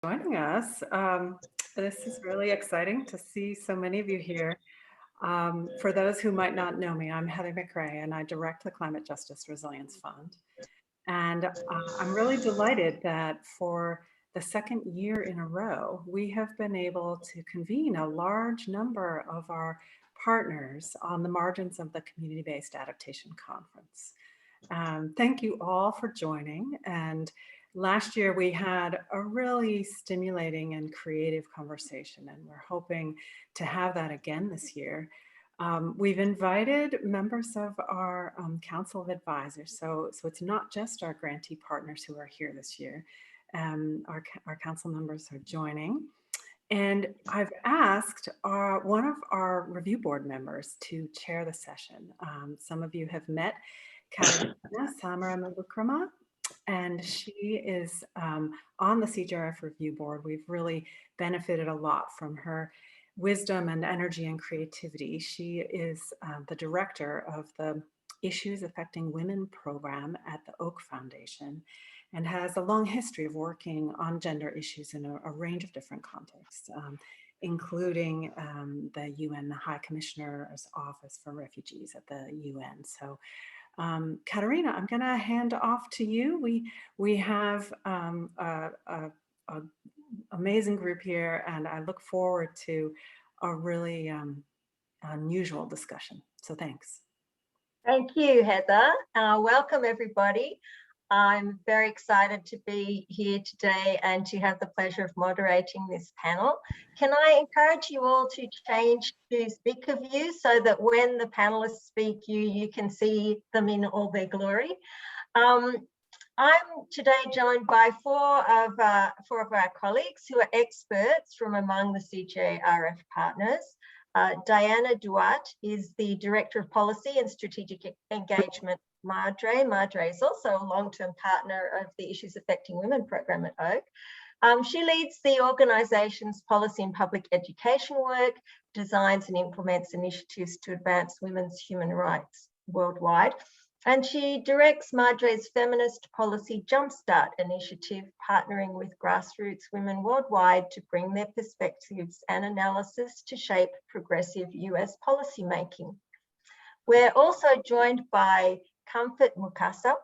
Joining us. This is really exciting to see so many of you here. For those who might not know me, I'm Heather McRae and I direct the Climate Justice Resilience Fund. And I'm really delighted that for the second year in a row, we have been able to convene a large number of our partners on the margins of the Community-Based Adaptation Conference. Thank you all for joining. And last year we had a really stimulating and creative conversation, and we're hoping to have that again this year. We've invited members of our Council of Advisors, so it's not just our grantee partners who are here this year. Our council members are joining. And I've asked one of our review board members to chair the session. Some of you have met Katharina, Samara-Wickrama, and she is on the CJRF review board. We've really benefited a lot from her wisdom and energy and creativity. She is the director of the Issues Affecting Women program at the Hoque Foundation and has a long history of working on gender issues in a range of different contexts, including the UN, the High Commissioner's Office for Refugees at the UN. So Katharina, I'm going to hand off to you. We have an amazing group here, and I look forward to a really unusual discussion. So thanks. Thank you, Heather. Welcome, everybody. I'm very excited to be here today and to have the pleasure of moderating this panel. Can I encourage you all to change to speaker view so that when the panelists speak, you can see them in all their glory? I'm today joined by four of our colleagues who are experts from among the CJRF partners. Diana Duarte is the Director of Policy and Strategic Engagement MADRE. MADRE is also a long-term partner of the Issues Affecting Women program at Hoque. She leads the organisation's policy and public education work, designs and implements initiatives to advance women's human rights worldwide. And she directs MADRE's Feminist Policy Jumpstart initiative, partnering with grassroots women worldwide to bring their perspectives and analysis to shape progressive US policymaking. We're also joined by Comfort Mukasa.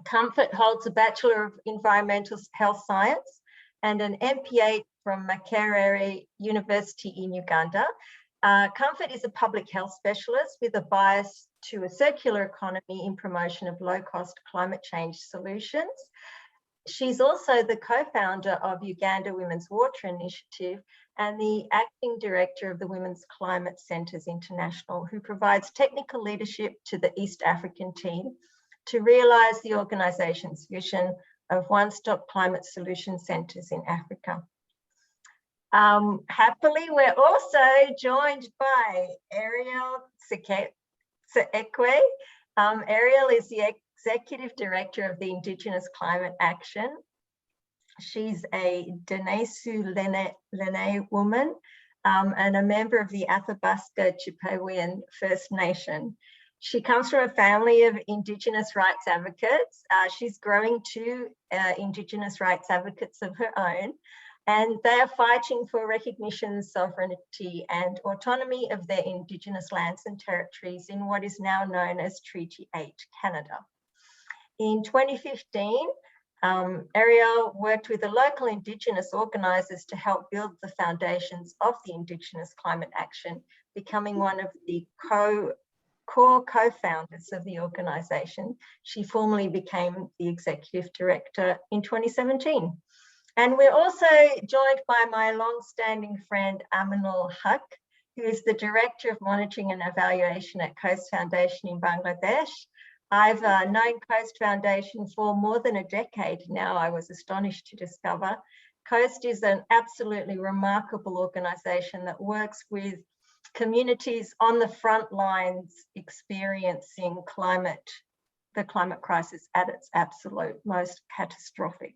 Comfort holds a Bachelor of Environmental Health Science and an MPA from Makerere University in Uganda. Comfort is a public health specialist with a bias to a circular economy in promotion of low-cost climate change solutions. She's also the co-founder of Uganda Women's Water Initiative and the acting director of the Women's Climate Centres International, who provides technical leadership to the East African team to realise the organisation's vision of one-stop climate solution centres in Africa. Happily, we're also joined by Eriel Seekwe. Eriel is the Executive Director of the Indigenous Climate Action. She's a Denesu Lene woman and a member of the Athabasca Chipewyan First Nation. She comes from a family of Indigenous rights advocates. She's growing two Indigenous rights advocates of her own, and they are fighting for recognition, sovereignty and autonomy of their Indigenous lands and territories in what is now known as Treaty 8 Canada. In 2015, Eriel worked with the local Indigenous organisers to help build the foundations of the Indigenous Climate Action, becoming one of the core co-founders of the organisation. She formally became the Executive Director in 2017. And we're also joined by my long-standing friend, Aminul Hoque, who is the Director of Monitoring and Evaluation at Coast Foundation in Bangladesh. I've known Coast Foundation for more than a decade now, I was astonished to discover. Coast is an absolutely remarkable organisation that works with communities on the front lines experiencing the climate crisis at its absolute most catastrophic.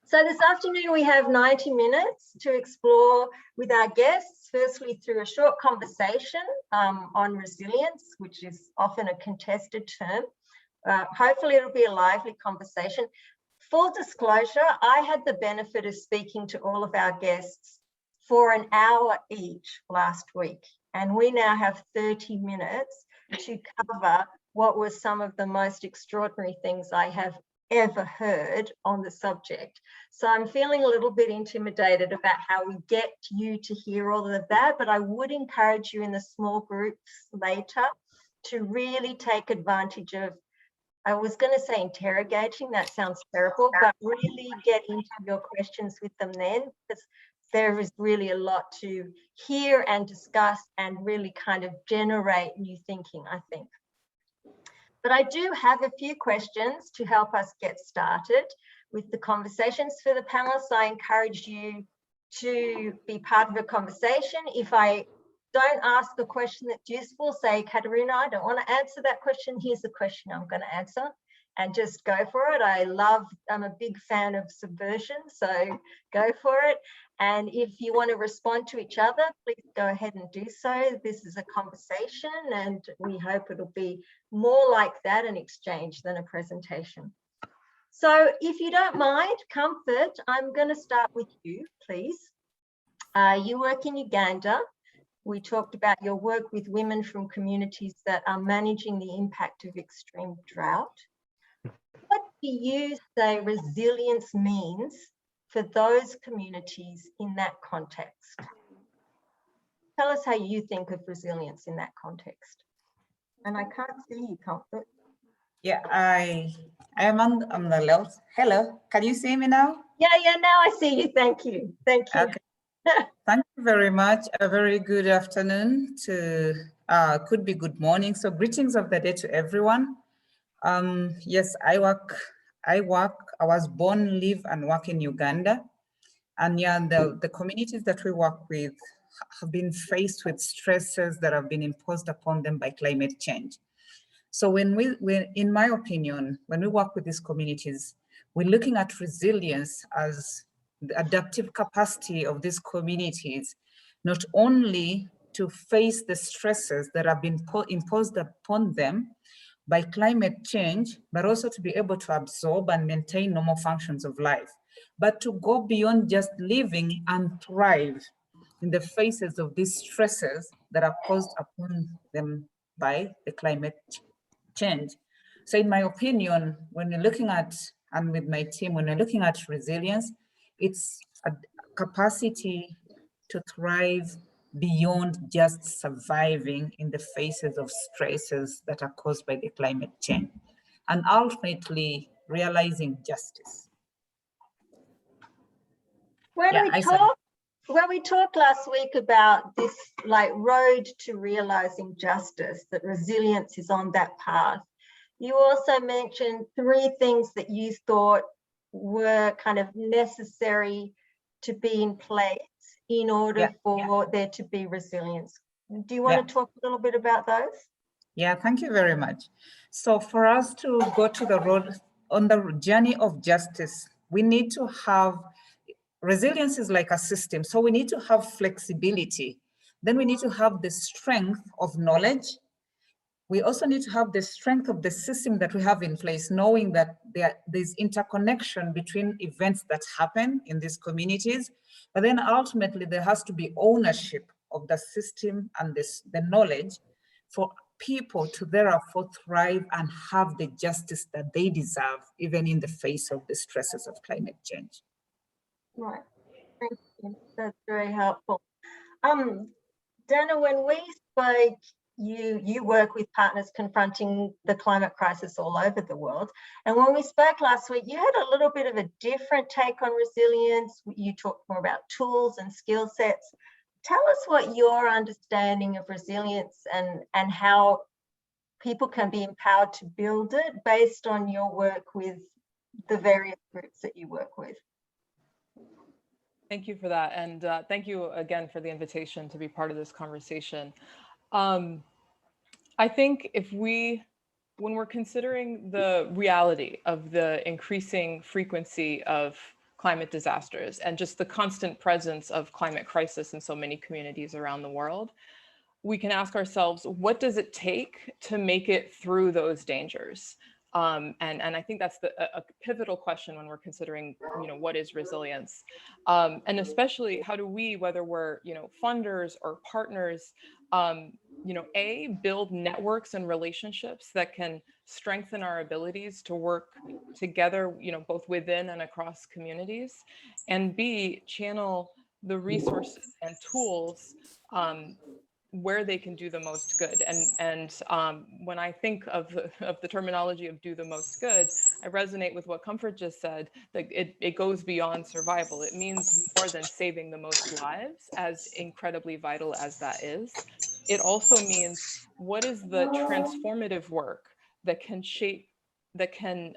So this afternoon we have 90 minutes to explore with our guests, firstly through a short conversation on resilience, which is often a contested term. Hopefully it'll be a lively conversation. Full disclosure, I had the benefit of speaking to all of our guests for an hour each last week, and we now have 30 minutes to cover what were some of the most extraordinary things I have ever heard on the subject. So I'm feeling a little bit intimidated about how we get you to hear all of that, but I would encourage you in the small groups later to really take advantage of, I was going to say interrogating, that sounds terrible, but really get into your questions with them then, because there is really a lot to hear and discuss and really kind of generate new thinking, I think. But I do have a few questions to help us get started with the conversations for the panelists. I encourage you to be part of a conversation. If I don't ask a question that's useful, say, Katharina, I don't want to answer that question. Here's the question I'm going to answer, and just go for it. I'm a big fan of subversion, so go for it. And if you want to respond to each other, please go ahead and do so. This is a conversation, and we hope it'll be more like that, an exchange, than a presentation. So if you don't mind, Comfort, I'm going to start with you, please. You work in Uganda. We talked about your work with women from communities that are managing the impact of extreme drought. What do you say resilience means for those communities in that context? Tell us how you think of resilience in that context. And I can't see you, Comfort. Yeah, I am on the left. Hello, can you see me now? Yeah, now I see you. Thank you. Thank you. Okay. Thank you very much. A very good afternoon to, could be good morning. So greetings of the day to everyone. Yes, I was born, live and work in Uganda. And yeah, the communities that we work with have been faced with stresses that have been imposed upon them by climate change. So in my opinion, when we work with these communities, we're looking at resilience as the adaptive capacity of these communities, not only to face the stresses that have been imposed upon them by climate change, but also to be able to absorb and maintain normal functions of life, but to go beyond just living and thrive in the faces of these stresses that are caused upon them by the climate change. So in my opinion, when you're looking at, and with my team, when we're looking at resilience, it's a capacity to thrive beyond just surviving in the faces of stresses that are caused by the climate change, and ultimately realizing justice. When we talked last week about this road to realizing justice, that resilience is on that path, you also mentioned 3 things that you thought were kind of necessary to be in place in order for there to be resilience. Do you want to talk a little bit about those? Yeah, thank you very much. So for us to go to the road on the journey of justice, we need to have, resilience is like a system. So we need to have flexibility. Then we need to have the strength of knowledge. We also need to have the strength of the system that we have in place, knowing that there's interconnection between events that happen in these communities, but then ultimately there has to be ownership of the system and the knowledge for people to therefore thrive and have the justice that they deserve, even in the face of the stresses of climate change. Right, thank you, that's very helpful. Dana, when we spoke, you work with partners confronting the climate crisis all over the world. And when we spoke last week, you had a little bit of a different take on resilience. You talked more about tools and skill sets. Tell us what your understanding of resilience and how people can be empowered to build it based on your work with the various groups that you work with. Thank you for that. And thank you again for the invitation to be part of this conversation. I think when we're considering the reality of the increasing frequency of climate disasters and just the constant presence of climate crisis in so many communities around the world, we can ask ourselves, what does it take to make it through those dangers? And I think that's a pivotal question when we're considering, what is resilience? And especially how do we, whether we're, funders or partners, build networks and relationships that can strengthen our abilities to work together, both within and across communities, and B, channel the resources and tools where they can do the most good. And when I think of the terminology of do the most good, I resonate with what Comfort just said, that it goes beyond survival. It means more than saving the most lives, as incredibly vital as that is. It also means what is the transformative work that can shape, that can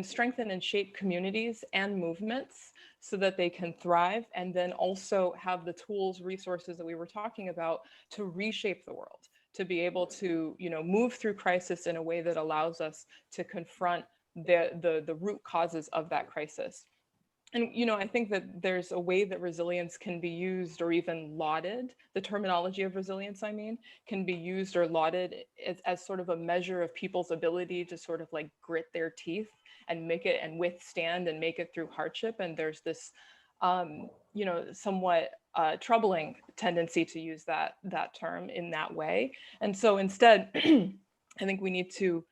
strengthen and shape communities and movements so that they can thrive, and then also have the tools, resources that we were talking about to reshape the world, to be able to, move through crisis in a way that allows us to confront the root causes of that crisis. And, I think that there's a way that resilience can be used or even lauded. The terminology of resilience, can be used or lauded as sort of a measure of people's ability to sort of like grit their teeth and make it and withstand and make it through hardship. And there's this, somewhat troubling tendency to use that term in that way. And so instead, I think we need to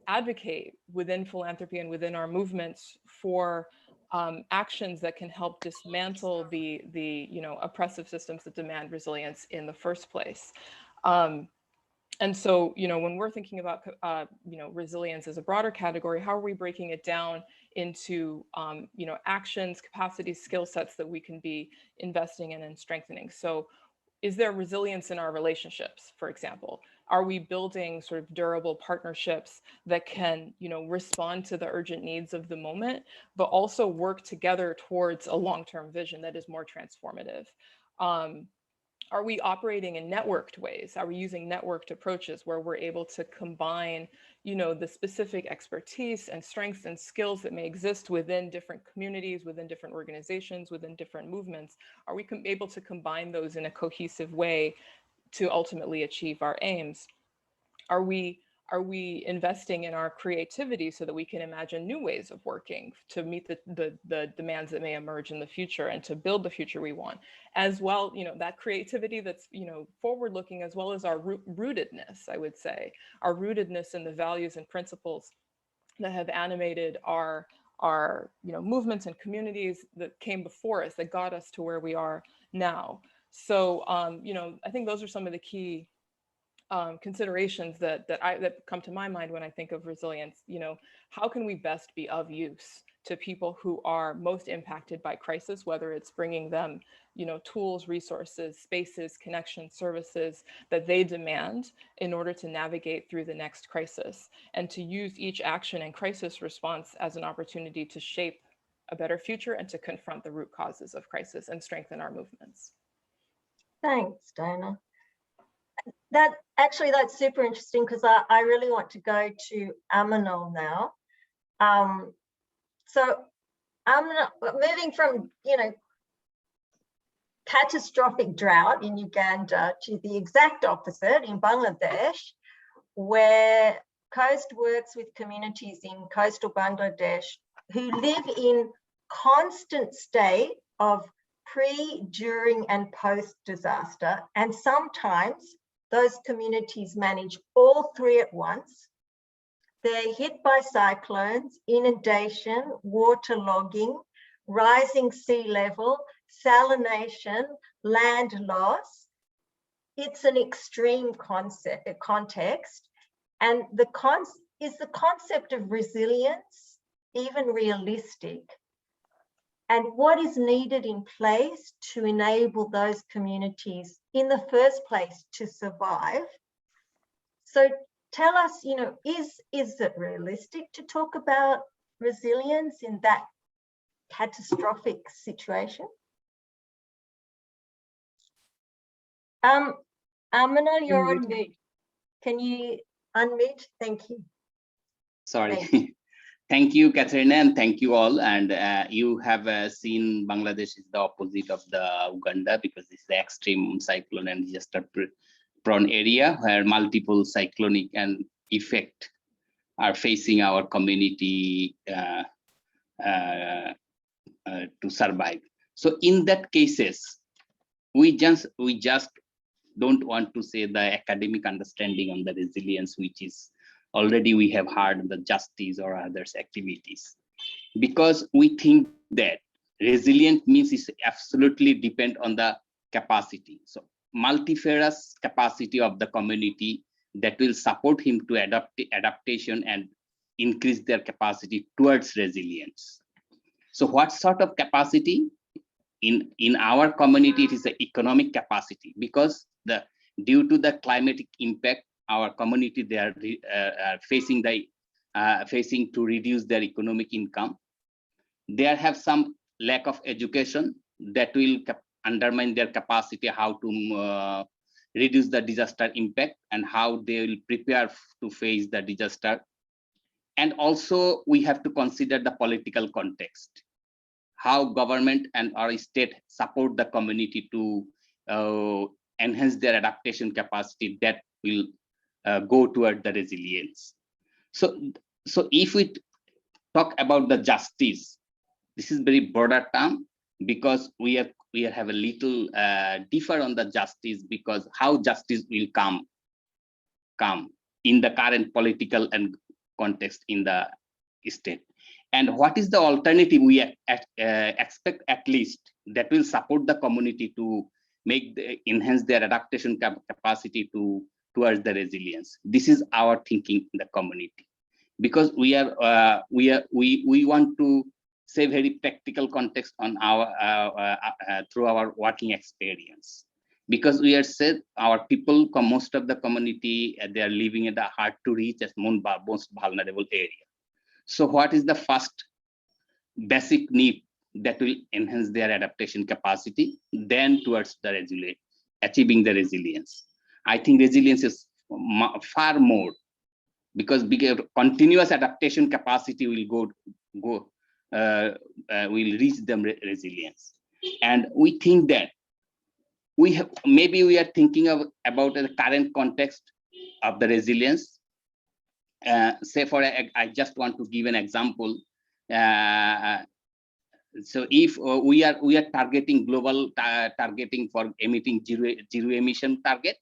advocate within philanthropy and within our movements for actions that can help dismantle the oppressive systems that demand resilience in the first place. And so, when we're thinking about, resilience as a broader category, how are we breaking it down into, actions, capacities, skill sets that we can be investing in and strengthening? So is there resilience in our relationships, for example? Are we building sort of durable partnerships that can, respond to the urgent needs of the moment, but also work together towards a long-term vision that is more transformative? Are we operating in networked ways? Are we using networked approaches where we're able to combine, the specific expertise and strengths and skills that may exist within different communities, within different organizations, within different movements? Are we able to combine those in a cohesive way to ultimately achieve our aims? Are we investing in our creativity so that we can imagine new ways of working to meet the demands that may emerge in the future and to build the future we want? As well, that creativity that's, forward-looking, as well as our rootedness, I would say, our rootedness in the values and principles that have animated our movements and communities that came before us, that got us to where we are now. So, I think those are some of the key considerations that come to my mind when I think of resilience. How can we best be of use to people who are most impacted by crisis, whether it's bringing them, tools, resources, spaces, connections, services that they demand in order to navigate through the next crisis, and to use each action and crisis response as an opportunity to shape a better future and to confront the root causes of crisis and strengthen our movements. Thanks, Dana. That's super interesting, because I really want to go to Aminul now. So Aminul, moving from, catastrophic drought in Uganda to the exact opposite in Bangladesh, where Coast works with communities in coastal Bangladesh who live in constant state of pre, during, and post disaster, and sometimes those communities manage all three at once. They're hit by cyclones, inundation, waterlogging, rising sea level, salination, land loss. It's an extreme context. And is the concept of resilience even realistic? And what is needed in place to enable those communities in the first place to survive? So tell us, is it realistic to talk about resilience in that catastrophic situation? Aminul, you're on mute. Can you unmute? Thank you. Sorry. Thank you. Thank you, Katharina, and thank you all. And you have seen Bangladesh is the opposite of the Uganda, because it's the extreme cyclone and disaster prone area where multiple cyclonic and effect are facing our community to survive. So in that cases, we just don't want to say the academic understanding on the resilience, which is already we have heard the justice or others activities, because we think that resilient means is absolutely depend on the capacity. So multifarious capacity of the community that will support him to adaptation and increase their capacity towards resilience. So what sort of capacity? In our community, it is the economic capacity, because due to the climatic impact, our community, they are facing to reduce their economic income. They have some lack of education that will undermine their capacity how to reduce the disaster impact and how they will prepare to face the disaster. And also we have to consider the political context, how government and our state support the community to enhance their adaptation capacity that will go toward the resilience. So if we talk about the justice, this is very broader term, because we have a little differ on the justice, because how justice will come in the current political and context in the state. And what is the alternative we expect, at least, that will support the community to enhance their adaptation capacity towards the resilience? This is our thinking in the community, because we want to say very practical context on our through our working experience, because we are said our people, most of the community, they are living in the hard to reach as most vulnerable area. So what is the first basic need that will enhance their adaptation capacity, then towards the resilience, achieving the resilience? I think resilience is far more, because continuous adaptation capacity will will reach the resilience. And we think that maybe we are thinking about the current context of the resilience. Say I just want to give an example. So if we are targeting global targeting for emitting zero emission target,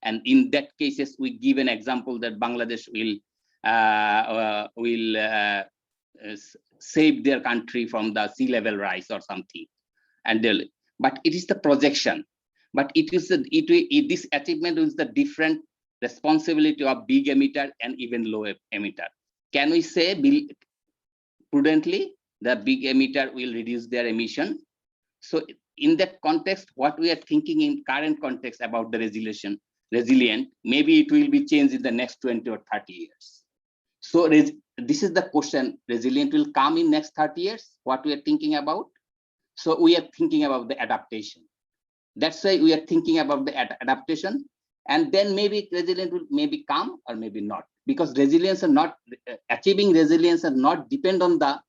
and in that cases we give an example that Bangladesh will save their country from the sea level rise or something, but it is the projection. But this achievement is the different responsibility of big emitter and even low emitter. Can we say prudently the big emitter will reduce their emission? So in that context, what we are thinking in current context about the resilient, maybe it will be changed in the next 20 or 30 years. So this is the question: resilient will come in next 30 years, what we are thinking about? So we are thinking about the adaptation. That's why we are thinking about the adaptation, and then maybe resilient will maybe come or maybe not, because resilience are not achieving resilience are not depend on the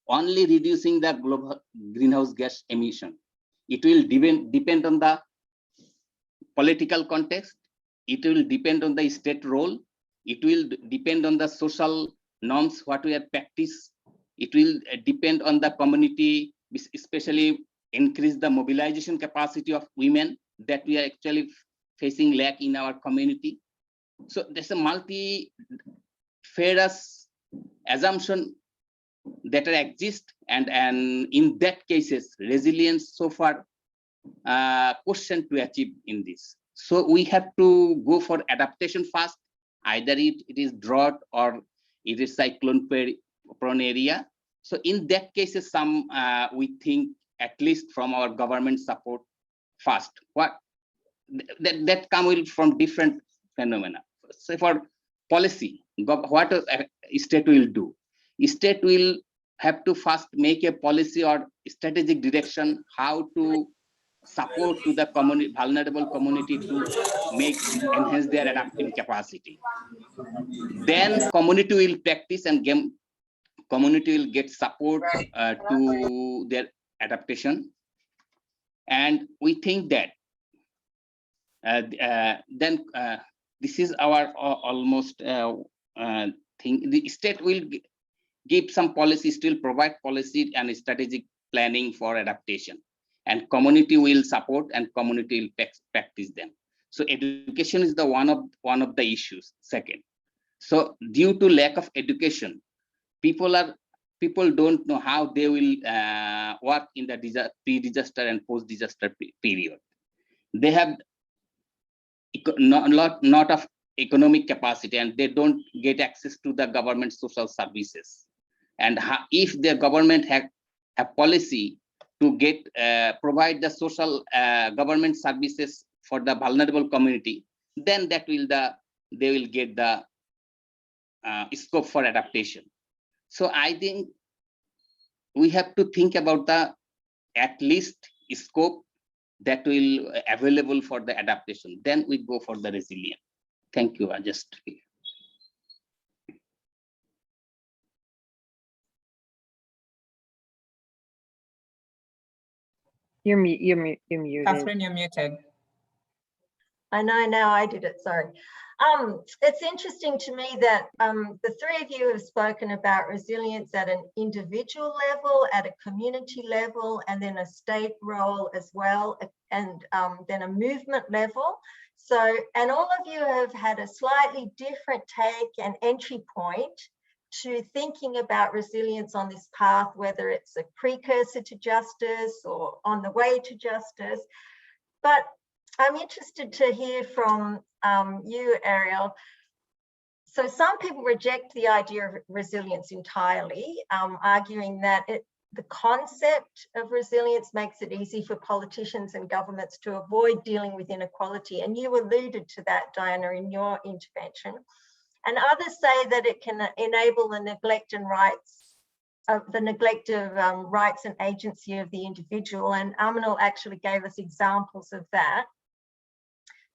only reducing the global greenhouse gas emission. It will depend on the political context. It will depend on the state role. It will depend on the social norms, what we have practiced. It will depend on the community, especially increase the mobilization capacity of women that we are actually facing lack in our community. So there's a multi-various assumption that exist, and in that cases resilience so far question to achieve in this. So we have to go for adaptation first, either it is drought or it is cyclone prone area. So in that cases, some we think at least from our government support first. What that come from different phenomena. So for policy, what a state will do? State will have to first make a policy or strategic direction how to support to the vulnerable community to enhance their adaptive capacity. Then community will practice, and community will get support to their adaptation. And we think that then this is our almost thing. The state will give some policy, still provide policy and strategic planning for adaptation, and community will support and community will practice them. So education is the one of the issues. Second, so due to lack of education, people don't know how they will work in the pre-disaster and post-disaster period. They have not of economic capacity, and they don't get access to the government social services. And if the government have a policy to get provide the social government services for the vulnerable community, then they will get the scope for adaptation. So I think we have to think about the at least scope that will available for the adaptation. Then we go for the resilience. Thank you. I just. You're muted. Katharina, you're muted. I know now I did it, sorry. It's interesting to me that the three of you have spoken about resilience at an individual level, at a community level, and then a state role as well, and then a movement level. So, and all of you have had a slightly different take and entry point to thinking about resilience on this path, whether it's a precursor to justice or on the way to justice. But I'm interested to hear from you, Eriel. So some people reject the idea of resilience entirely, arguing that the concept of resilience makes it easy for politicians and governments to avoid dealing with inequality. And you alluded to that, Diana, in your intervention. And others say that it can enable the neglect and rights of rights and agency of the individual. And Aminul actually gave us examples of that.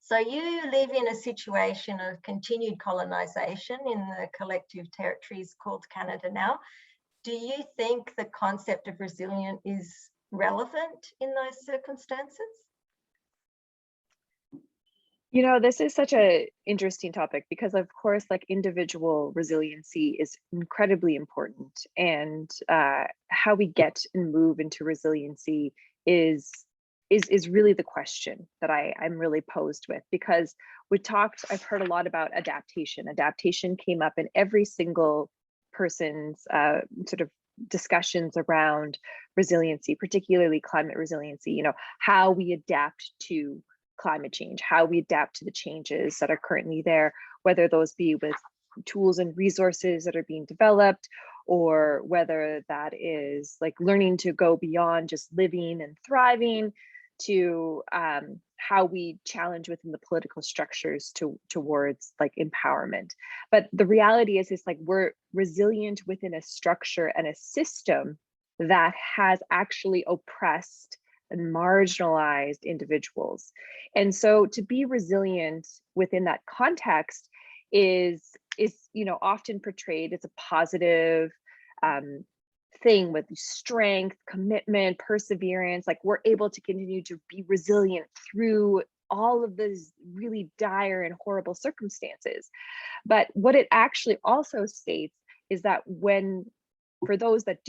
So you live in a situation of continued colonization in the collective territories called Canada now. Do you think the concept of resilience is relevant in those circumstances? You know, this is such an interesting topic because, of course, like individual resiliency is incredibly important, and how we get and move into resiliency is really the question that I'm really posed with, because I've heard a lot about adaptation. Adaptation came up in every single person's sort of discussions around resiliency, particularly climate resiliency, you know, how we adapt to climate change, how we adapt to the changes that are currently there, whether those be with tools and resources that are being developed, or whether that is like learning to go beyond just living and thriving to how we challenge within the political structures towards like empowerment. But the reality is like we're resilient within a structure and a system that has actually oppressed and marginalized individuals. And so to be resilient within that context is you know, often portrayed as a positive thing with strength, commitment, perseverance. Like we're able to continue to be resilient through all of those really dire and horrible circumstances. But what it actually also states is that for those that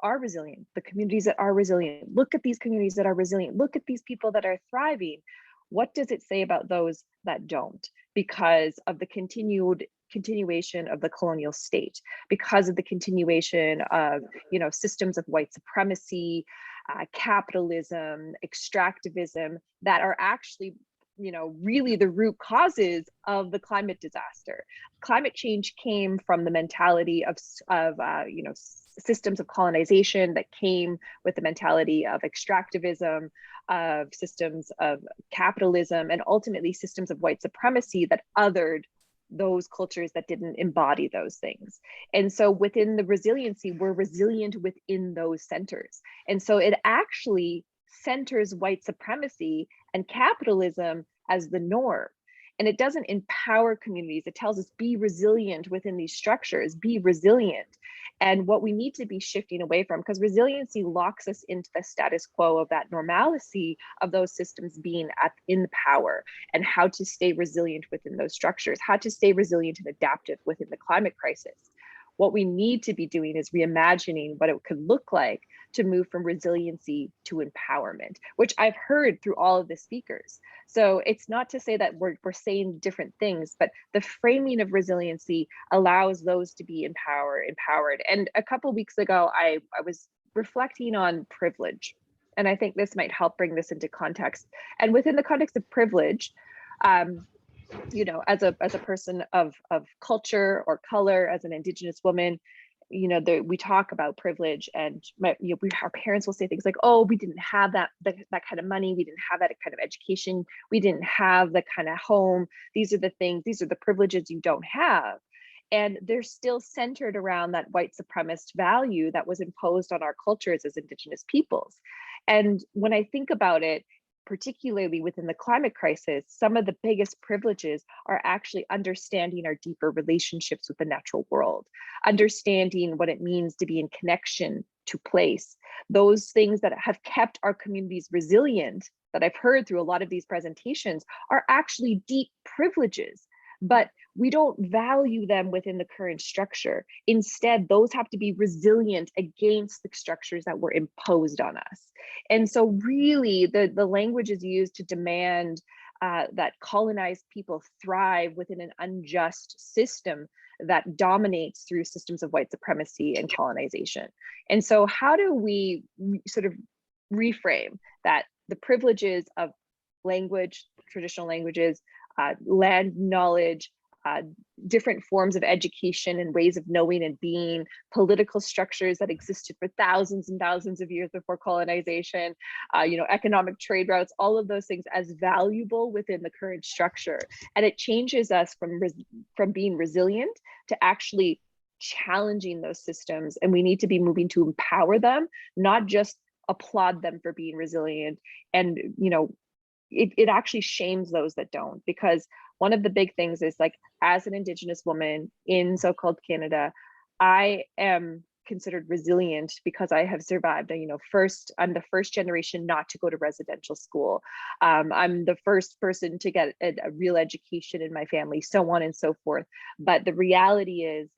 are resilient, the communities that are resilient, look at these communities that are resilient, look at these people that are thriving. What does it say about those that don't? Because of the continuation of the colonial state, because of the continuation of, you know, systems of white supremacy, capitalism, extractivism, that are actually, you know, really the root causes of the climate disaster. Climate change came from the mentality of you know, systems of colonization that came with the mentality of extractivism, of systems of capitalism, and ultimately systems of white supremacy that othered those cultures that didn't embody those things. And so within the resiliency, we're resilient within those centers. And so it actually centers white supremacy and capitalism as the norm. And it doesn't empower communities. It tells us be resilient within these structures, be resilient. And what we need to be shifting away from, because resiliency locks us into the status quo of that normalcy of those systems being in power, and how to stay resilient within those structures, how to stay resilient and adaptive within the climate crisis. What we need to be doing is reimagining what it could look like to move from resiliency to empowerment, which I've heard through all of the speakers. So it's not to say that we're saying different things, but the framing of resiliency allows those to be empowered. And a couple of weeks ago, I was reflecting on privilege. And I think this might help bring this into context. And within the context of privilege, you know, as a person of culture or color, as an Indigenous woman, you know, we talk about privilege, and our parents will say things like, "Oh, we didn't have that kind of money, we didn't have that kind of education, we didn't have the kind of home. These are the things, these are the privileges you don't have." And they're still centered around that white supremacist value that was imposed on our cultures as Indigenous peoples. And when I think about it, particularly within the climate crisis, some of the biggest privileges are actually understanding our deeper relationships with the natural world, understanding what it means to be in connection to place. Those things that have kept our communities resilient, that I've heard through a lot of these presentations, are actually deep privileges, but we don't value them within the current structure. Instead, those have to be resilient against the structures that were imposed on us. And so really the language is used to demand that colonized people thrive within an unjust system that dominates through systems of white supremacy and colonization. And so how do we sort of reframe that the privileges of language, traditional languages, land knowledge, different forms of education and ways of knowing and being, political structures that existed for thousands and thousands of years before colonization, you know, economic trade routes, all of those things as valuable within the current structure. And it changes us from being resilient to actually challenging those systems. And we need to be moving to empower them, not just applaud them for being resilient. And, you know, it actually shames those that don't, because one of the big things is, like, as an Indigenous woman in so-called Canada, I am considered resilient because I have survived. You know, I'm the first generation not to go to residential school. I'm the first person to get a real education in my family, so on and so forth. But the reality is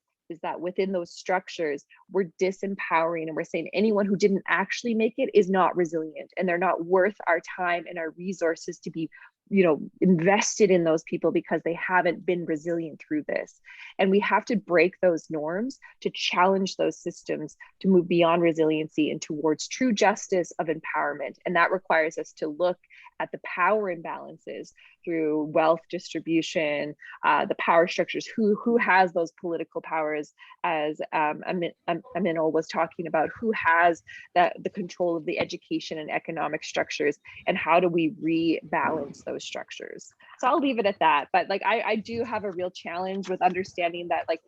that within those structures, we're disempowering, and we're saying anyone who didn't actually make it is not resilient, and they're not worth our time and our resources to be, you know, invested in those people because they haven't been resilient through this. And we have to break those norms to challenge those systems to move beyond resiliency and towards true justice of empowerment. And that requires us to look at the power imbalances through wealth distribution, the power structures, who has those political powers, as Aminul was talking about, who has the control of the education and economic structures, and how do we rebalance those structures. So I'll leave it at that. But like, I do have a real challenge with understanding that, like,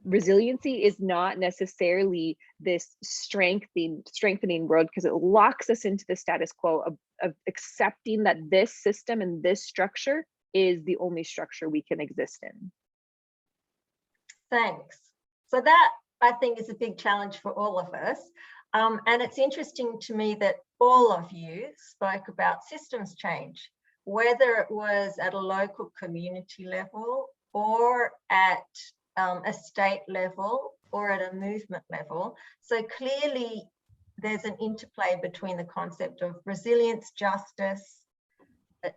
resiliency is not necessarily this strengthening world, because it locks us into the status quo of accepting that this system and this structure is the only structure we can exist in. Thanks. So that, I think, is a big challenge for all of us. And it's interesting to me that all of you spoke about systems change, whether it was at a local community level or at a state level or at a movement level. So clearly there's an interplay between the concept of resilience, justice,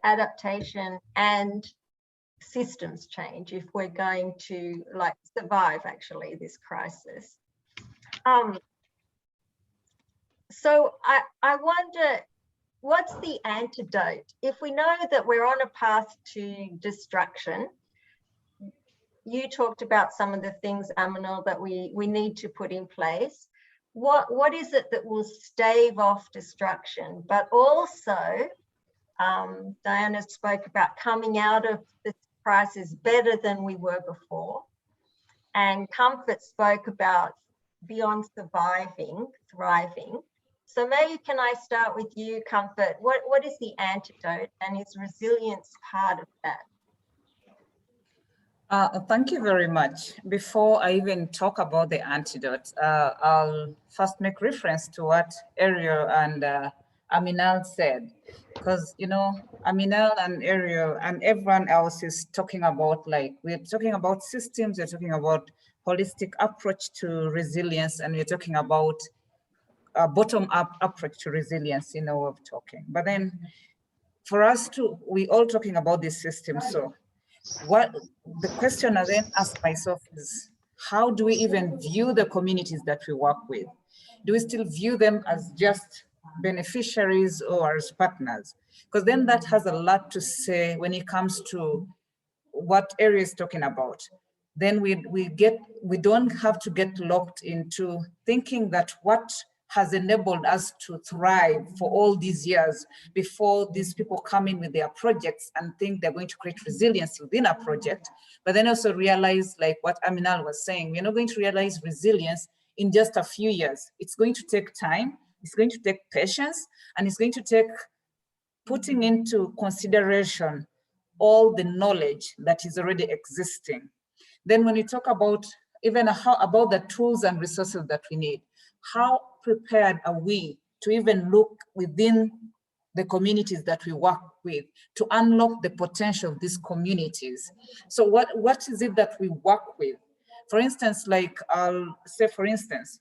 adaptation, and systems change if we're going to, like, survive actually this crisis. So I wonder, what's the antidote? If we know that we're on a path to destruction, you talked about some of the things, Aminul, that we need to put in place. What is it that will stave off destruction? But also, Diana spoke about coming out of this crisis better than we were before. And Comfort spoke about beyond surviving, thriving. So maybe can I start with you, Comfort? What is the antidote, and is resilience part of that? Thank you very much. Before I even talk about the antidote, I'll first make reference to what Eriel and Aminul said, because, you know, Aminul and Eriel and everyone else is talking about, like, we're talking about systems, we're talking about holistic approach to resilience, and we're talking about a bottom-up approach to resilience in our way of talking. But then for us to, we all talking about this system, so what the question I then ask myself is, how do we even view the communities that we work with? Do we still view them as just beneficiaries or as partners? Because then that has a lot to say when it comes to what Eriel is talking about. Then we don't have to get locked into thinking that what has enabled us to thrive for all these years before these people come in with their projects and think they're going to create resilience within a project, but then also realize, like what Aminul was saying, we're not going to realize resilience in just a few years. It's going to take time, it's going to take patience, and it's going to take putting into consideration all the knowledge that is already existing. Then when we talk about even about the tools and resources that we need, how prepared are we to even look within the communities that we work with to unlock the potential of these communities? So what is it that we work with? For instance, like I'll say, for instance,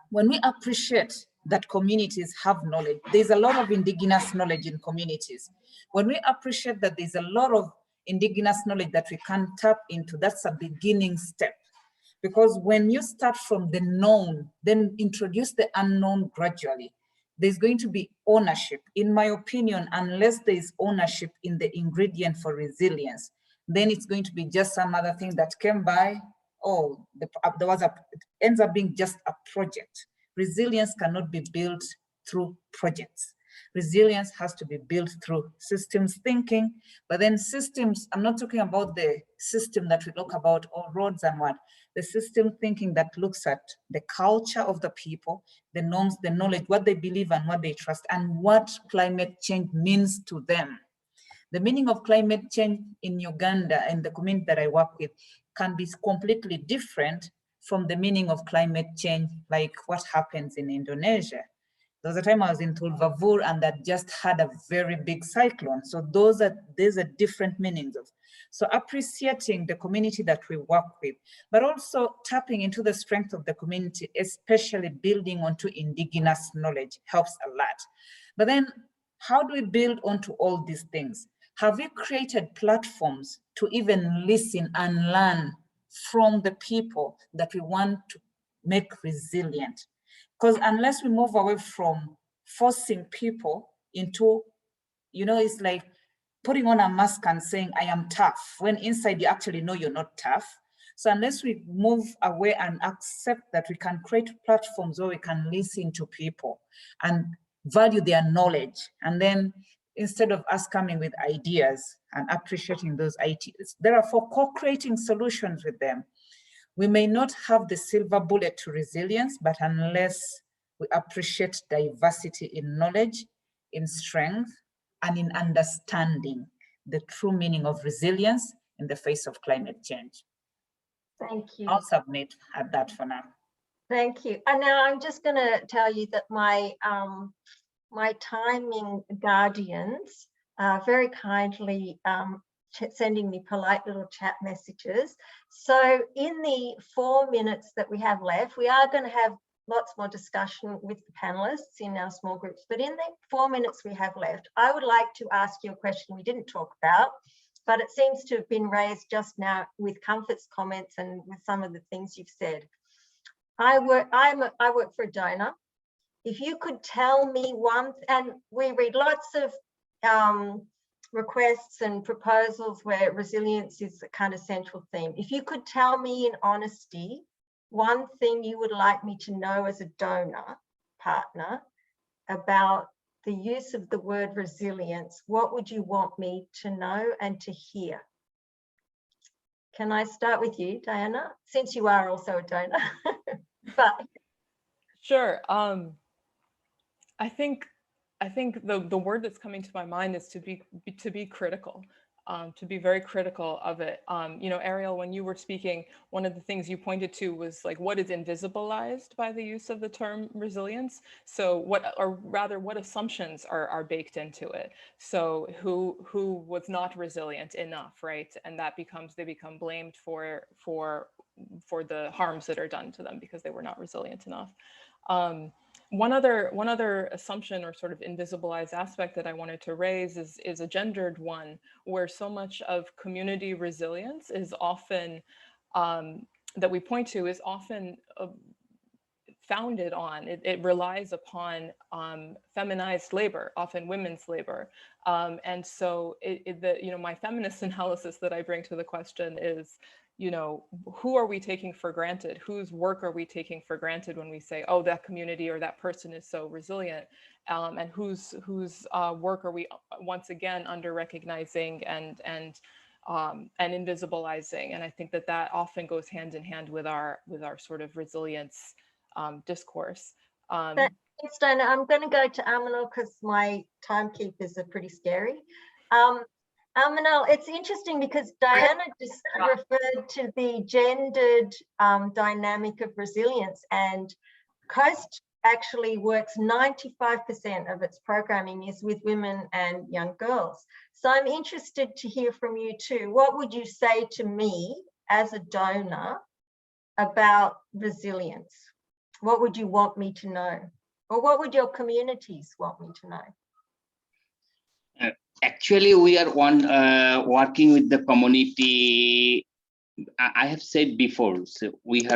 when we appreciate that communities have knowledge, there's a lot of Indigenous knowledge in communities. When we appreciate that there's a lot of Indigenous knowledge that we can tap into, that's a beginning step. Because when you start from the known, then introduce the unknown gradually, there's going to be ownership. In my opinion, unless there is ownership in the ingredient for resilience, then it's going to be just some other thing that came by. Oh, it ends up being just a project. Resilience cannot be built through projects. Resilience has to be built through systems thinking, but then systems, I'm not talking about the system that we talk about, or roads and what, the system thinking that looks at the culture of the people, the norms, the knowledge, what they believe and what they trust, and what climate change means to them. The meaning of climate change in Uganda and the community that I work with can be completely different from the meaning of climate change, like what happens in Indonesia. There was a time I was in Tulvavur and that just had a very big cyclone. So there's a different meanings of. So appreciating the community that we work with, but also tapping into the strength of the community, especially building onto Indigenous knowledge helps a lot. But then how do we build onto all these things? Have we created platforms to even listen and learn from the people that we want to make resilient? Because unless we move away from forcing people into, you know, it's like putting on a mask and saying, I am tough, when inside you actually know you're not tough. So unless we move away and accept that we can create platforms where we can listen to people and value their knowledge, and then instead of us coming with ideas and appreciating those ideas, therefore co-creating solutions with them. We may not have the silver bullet to resilience, but unless we appreciate diversity in knowledge, in strength, and in understanding the true meaning of resilience in the face of climate change. Thank you. I'll submit at that for now. Thank you. And now I'm just going to tell you that my my timing guardians are very kindly sending me polite little chat messages. So in the 4 minutes that we have left, we are going to have lots more discussion with the panelists in our small groups, but in the 4 minutes we have left, I would like to ask you a question we didn't talk about, but it seems to have been raised just now with Comfort's comments and with some of the things you've said. I work for a donor. If you could tell me one, and we read lots of requests and proposals where resilience is the kind of central theme. If you could tell me in honesty one thing you would like me to know as a donor partner about the use of the word resilience, what would you want me to know and to hear? Can I start with you, Diana, since you are also a donor? But sure. I think the word that's coming to my mind is to be critical. to be very critical of it. You know, Eriel, when you were speaking, one of the things you pointed to was like what is invisibilized by the use of the term resilience. So what, or rather what assumptions are baked into it. So who was not resilient enough, right? And that becomes, they become blamed for the harms that are done to them because they were not resilient enough. One other assumption or sort of invisibilized aspect that I wanted to raise is a gendered one, where so much of community resilience is often, that we point to, is often founded on, it relies upon feminized labor, often women's labor. And so you know, my feminist analysis that I bring to the question is, you know, who are we taking for granted? Whose work are we taking for granted when we say, oh, that community or that person is so resilient? And whose work are we once again under recognizing and invisibilizing? And I think that often goes hand in hand with our sort of resilience discourse. Thanks, Dana. I'm going to go to Aminul because my timekeepers are pretty scary. Aminul, it's interesting because Diana just referred to the gendered dynamic of resilience, and COAST actually works 95% of its programming is with women and young girls. So I'm interested to hear from you too. What would you say to me as a donor about resilience? What would you want me to know? Or what would your communities want me to know? Actually, we are working with the community. I have said before, so we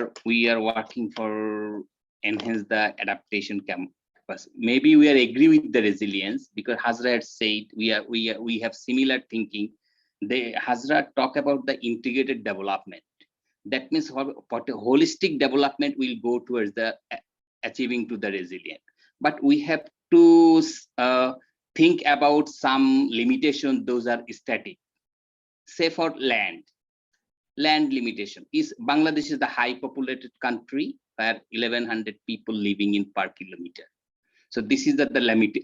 are working for enhance the adaptation capacity. Maybe we are agree with the resilience because Hajra had said we have similar thinking. Hajra talk about the integrated development. That means what a holistic development will go towards the achieving to the resilient. But we have to think about some limitation. Those are static. Say for land limitation is Bangladesh is the high populated country where 1100 people living in per kilometer. So this is the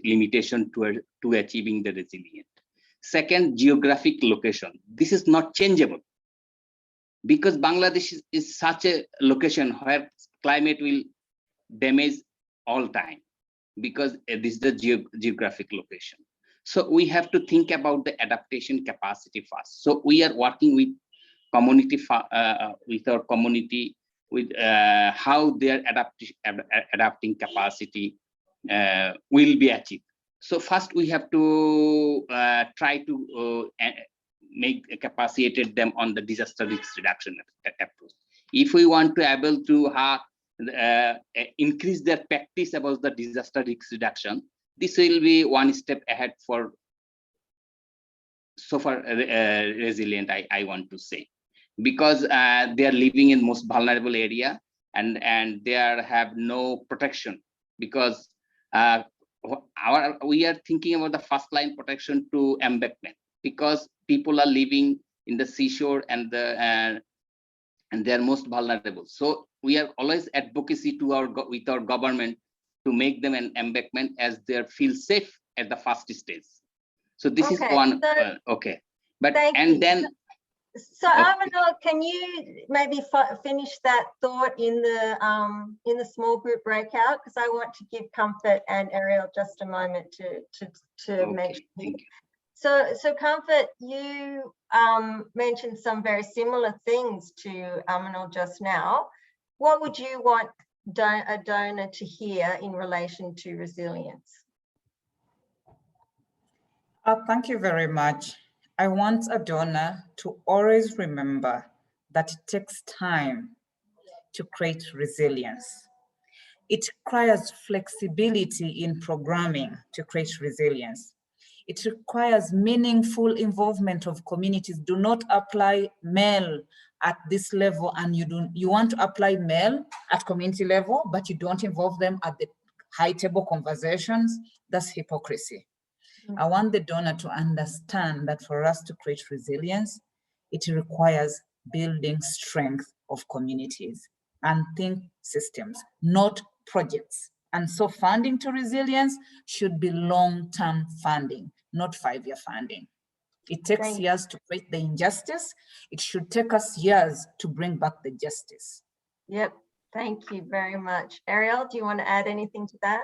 limitation to achieving the resilient. Second, geographic location. This is not changeable because Bangladesh is such a location where climate will damage all time because this is the geographic location. So we have to think about the adaptation capacity first. So we are working with community, with our community, with how their adapting capacity will be achieved. So first we have to try to capacitated them on the disaster risk reduction approach. If we want to able to increase their practice about the disaster risk reduction, this will be one step ahead for so far resilient, I want to say, because they are living in most vulnerable area and they have no protection because we are thinking about the first line protection to embankment because people are living in the seashore and they are most vulnerable. So we are always advocacy to with our government to make them an embankment as they feel safe at the first stage. So this is one. So, okay, but and then. So Aminul, can you maybe finish that thought in the small group breakout, because I want to give Comfort and Eriel just a moment to mention. So Comfort, you mentioned some very similar things to Aminul just now. What would you want a donor to hear in relation to resilience? Thank you very much. I want a donor to always remember that it takes time to create resilience. It requires flexibility in programming to create resilience. It requires meaningful involvement of communities. Do not apply male at this level and you want to apply male at community level, but you don't involve them at the high table conversations. That's hypocrisy. I want the donor to understand that for us to create resilience, it requires building strength of communities and think systems, not projects. And so funding to resilience should be long-term funding, not 5-year funding. It takes Thank years to create the injustice. It should take us years to bring back the justice. Yep. Thank you very much. Eriel, do you want to add anything to that?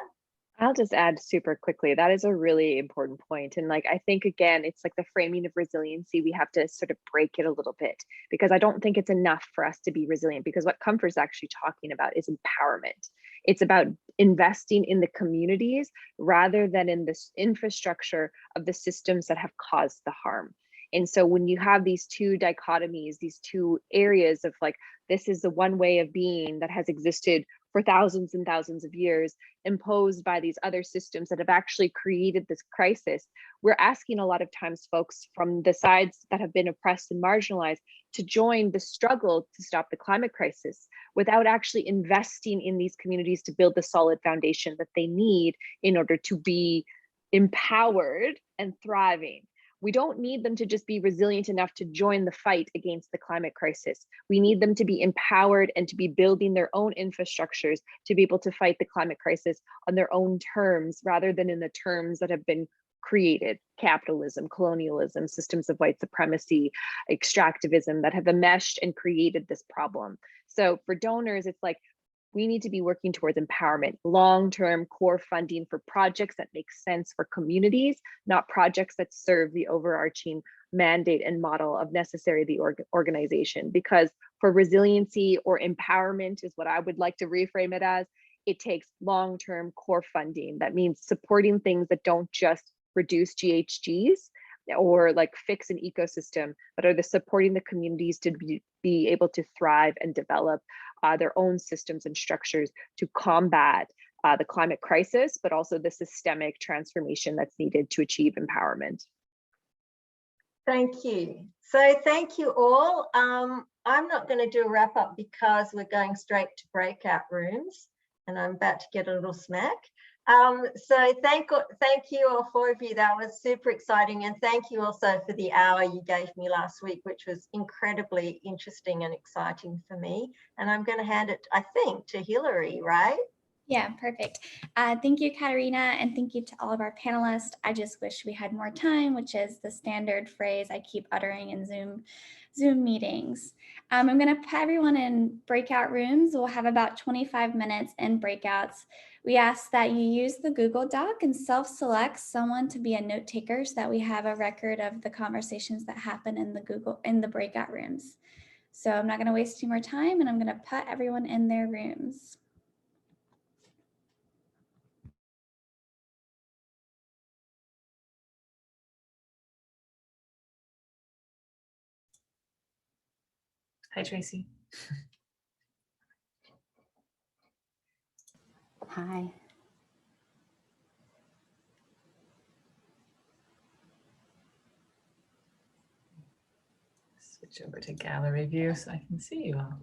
I'll just add super quickly. That is a really important point. And like, I think, again, it's like the framing of resiliency. We have to sort of break it a little bit, because I don't think it's enough for us to be resilient, because what Comfort's actually talking about is empowerment. It's about investing in the communities rather than in this infrastructure of the systems that have caused the harm. And so when you have these two dichotomies, these two areas of like, this is the one way of being that has existed for thousands and thousands of years, imposed by these other systems that have actually created this crisis, we're asking a lot of times folks from the sides that have been oppressed and marginalized to join the struggle to stop the climate crisis without actually investing in these communities to build the solid foundation that they need in order to be empowered and thriving. We don't need them to just be resilient enough to join the fight against the climate crisis. We need them to be empowered and to be building their own infrastructures to be able to fight the climate crisis on their own terms, rather than in the terms that have been created: capitalism, colonialism, systems of white supremacy, extractivism, that have enmeshed and created this problem. So for donors, it's like, we need to be working towards empowerment, long-term core funding for projects that make sense for communities, not projects that serve the overarching mandate and model of necessary the organization. Because for resiliency or empowerment is what I would like to reframe it as, it takes long-term core funding. That means supporting things that don't just reduce GHGs or like fix an ecosystem, but are supporting the communities to be able to thrive and develop their own systems and structures to combat the climate crisis, but also the systemic transformation that's needed to achieve empowerment. Thank you. So thank you all. I'm not going to do a wrap up because we're going straight to breakout rooms and I'm about to get a little smack. So thank you all, four of you. That was super exciting. And thank you also for the hour you gave me last week, which was incredibly interesting and exciting for me. And I'm going to hand it, I think, to Hillary, right? Yeah, perfect. Thank you, Katharina, and thank you to all of our panelists. I just wish we had more time, which is the standard phrase I keep uttering in Zoom meetings. I'm going to put everyone in breakout rooms. We'll have about 25 minutes in breakouts. We ask that you use the Google Doc and self-select someone to be a note taker so that we have a record of the conversations that happen in the breakout rooms. So I'm not going to waste any more time, and I'm going to put everyone in their rooms. Hi, Tracy. Hi. Switch over to gallery view so I can see you all.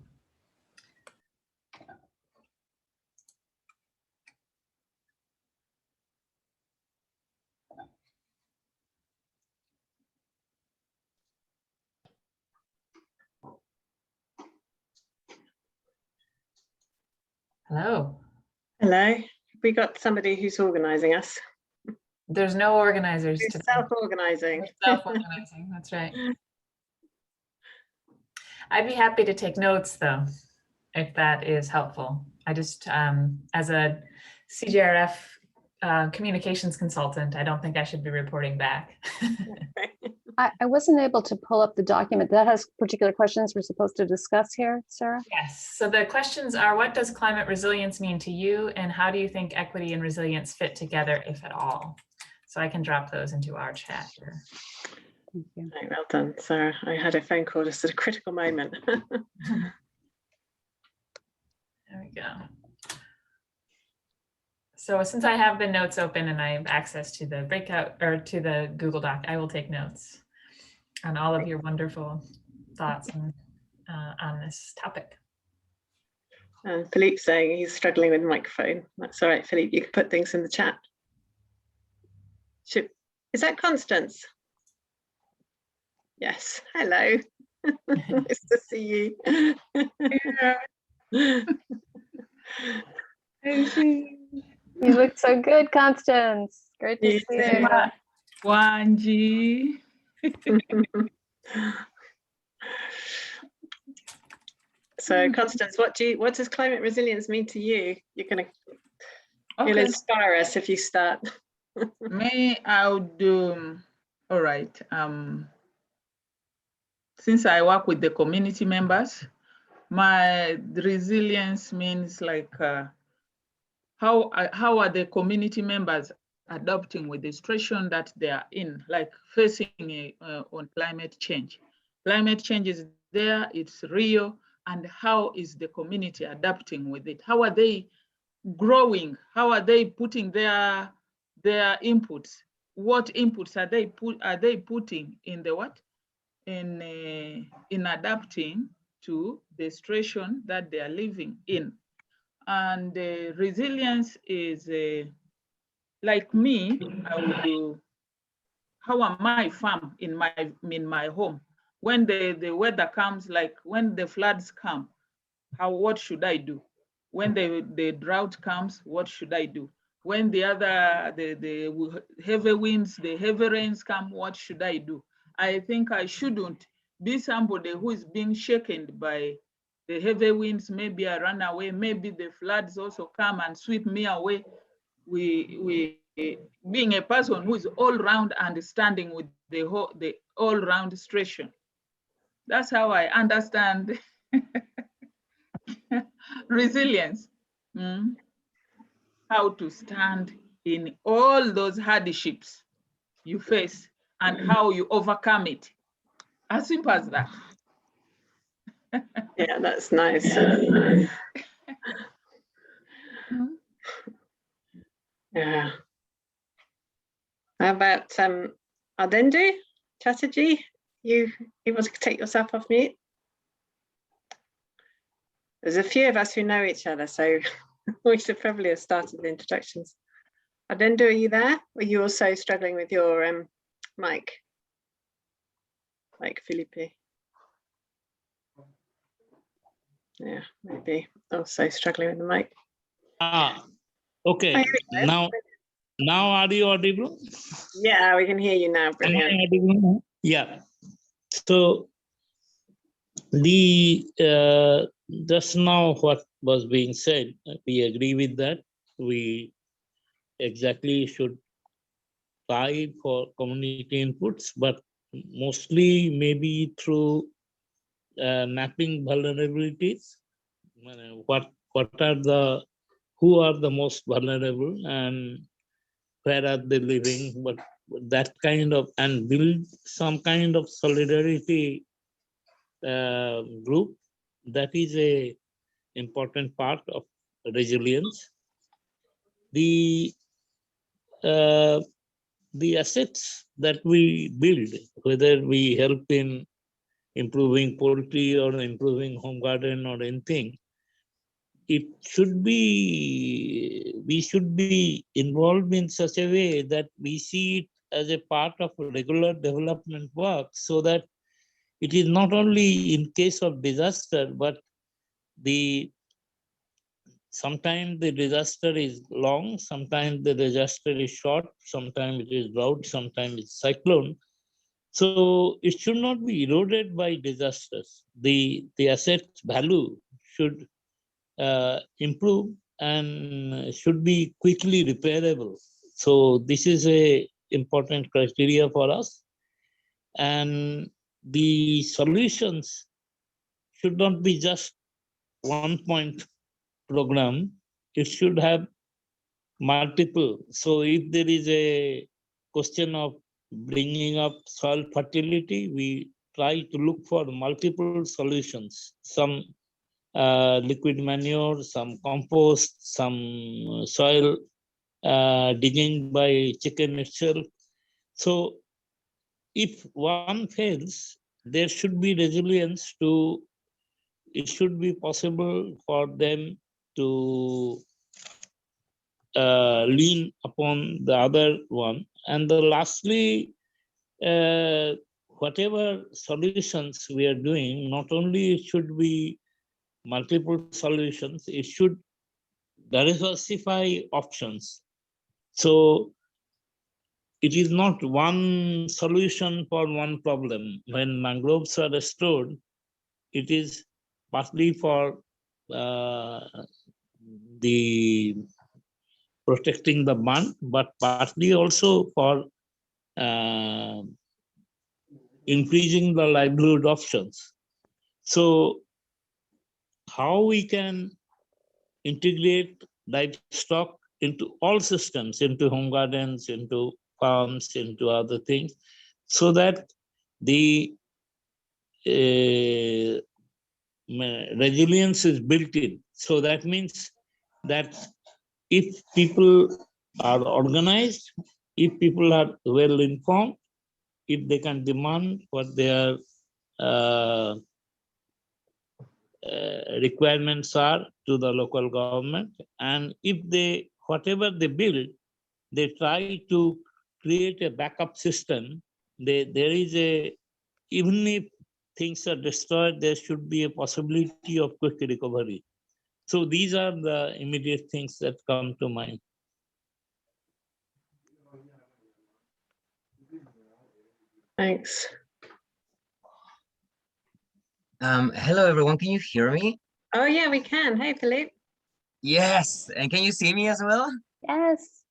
Hello. Hello. We got somebody who's organising us. There's no organizers Who's today. self-organising. Self-organizing, that's right. I'd be happy to take notes though, if that is helpful. I just, as a CJRF communications consultant, I don't think I should be reporting back. I wasn't able to pull up the document that has particular questions we're supposed to discuss here, Sarah. Yes, so the questions are, what does climate resilience mean to you? And how do you think equity and resilience fit together, if at all? So I can drop those into our chat here. Thank you. Right, well done, Sarah. I had a phone call just at a critical moment. There we go. So since I have the notes open and I have access to the breakout or to the Google Doc, I will take notes on all of your wonderful thoughts on this topic. And Philippe's saying he's struggling with the microphone. That's all right, Philippe, you can put things in the chat. Is that Constance? Yes, hello. Nice to see you. You look so good, Constance. Great to see you. Wanji. So Constance, what does climate resilience mean to you? You'll inspire us if you start. I would all right. Since I work with the community members, my resilience means like how are the community members adapting with the situation that they are in, like facing on climate change. Climate change is there, it's real, and how is the community adapting with it? How are they growing? How are they putting their inputs? What inputs are they putting in the what? In adapting to the situation that they are living in. And resilience is like me, I would do, how am I farm in my home? When the weather comes, like when the floods come, what should I do? When the drought comes, what should I do? When the heavy winds, the heavy rains come, what should I do? I think I shouldn't be somebody who is being shaken by the heavy winds. Maybe I run away. Maybe the floods also come and sweep me away. We being a person who is all round understanding with the all round situation. That's how I understand resilience. How to stand in all those hardships you face and how you overcome it. As simple as that. Yeah, that's nice. Yeah. How about Adendu Chatterjee? You want to take yourself off mute? There's a few of us who know each other, so we should probably have started the introductions. Adendu, are you there? Or are you also struggling with your mic? Like Philippe? Yeah, maybe also struggling with the mic. Okay. Now are you audible? Yeah, we can hear you now. Brilliant. Yeah. So the just now what was being said, we agree with that. We exactly should try for community inputs, but mostly maybe through mapping vulnerabilities. Who are the most vulnerable and where are they living? But that kind of, and build some kind of solidarity group. That is a important part of resilience. The assets that we build, whether we help in improving poultry or improving home garden or anything, we should be involved in such a way that we see it as a part of regular development work, so that it is not only in case of disaster, but sometimes the disaster is long, sometimes the disaster is short, sometimes it is drought, sometimes it's cyclone. So it should not be eroded by disasters. The asset value should improve and should be quickly repairable. So this is a important criteria for us. And the solutions should not be just 1 point program. It should have multiple. So if there is a question of bringing up soil fertility, we try to look for multiple solutions. Some liquid manure, some compost, some soil digging by chicken itself. So if one fails, there should be resilience to, it should be possible for them to lean upon the other one. And lastly, whatever solutions we are doing, not only it should be multiple solutions, it should diversify options. So it is not one solution for one problem. When mangroves are restored, it is partly for the protecting the bund, but partly also for increasing the livelihood options. So how we can integrate livestock into all systems, into home gardens, into farms, into other things, so that the resilience is built in. So that means that if people are organized, if people are well informed, if they can demand what their requirements are to the local government, and if they, whatever they build, they try to create a backup system. There is a, even if things are destroyed, there should be a possibility of quick recovery. So these are the immediate things that come to mind. Thanks. Hello, everyone. Can you hear me? Oh, yeah, we can. Hey, Philippe. Yes. And can you see me as well? Yes.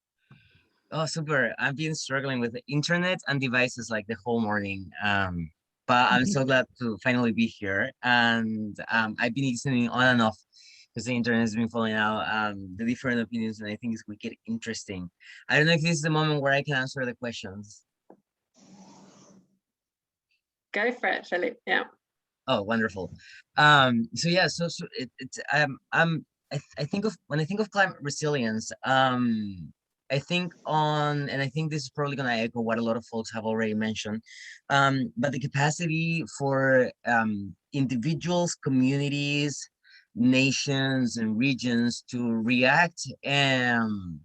Oh, super. I've been struggling with the internet and devices like the whole morning. But I'm so glad to finally be here. And I've been listening on and off because the internet has been falling out, the different opinions, and I think it's wicked interesting. I don't know if this is the moment where I can answer the questions. Go for it, Philippe. Yeah. Oh, wonderful. So yeah, I think of, when I think of climate resilience, I think on, and I think this is probably going to echo what a lot of folks have already mentioned, but the capacity for individuals, communities, nations, and regions to react and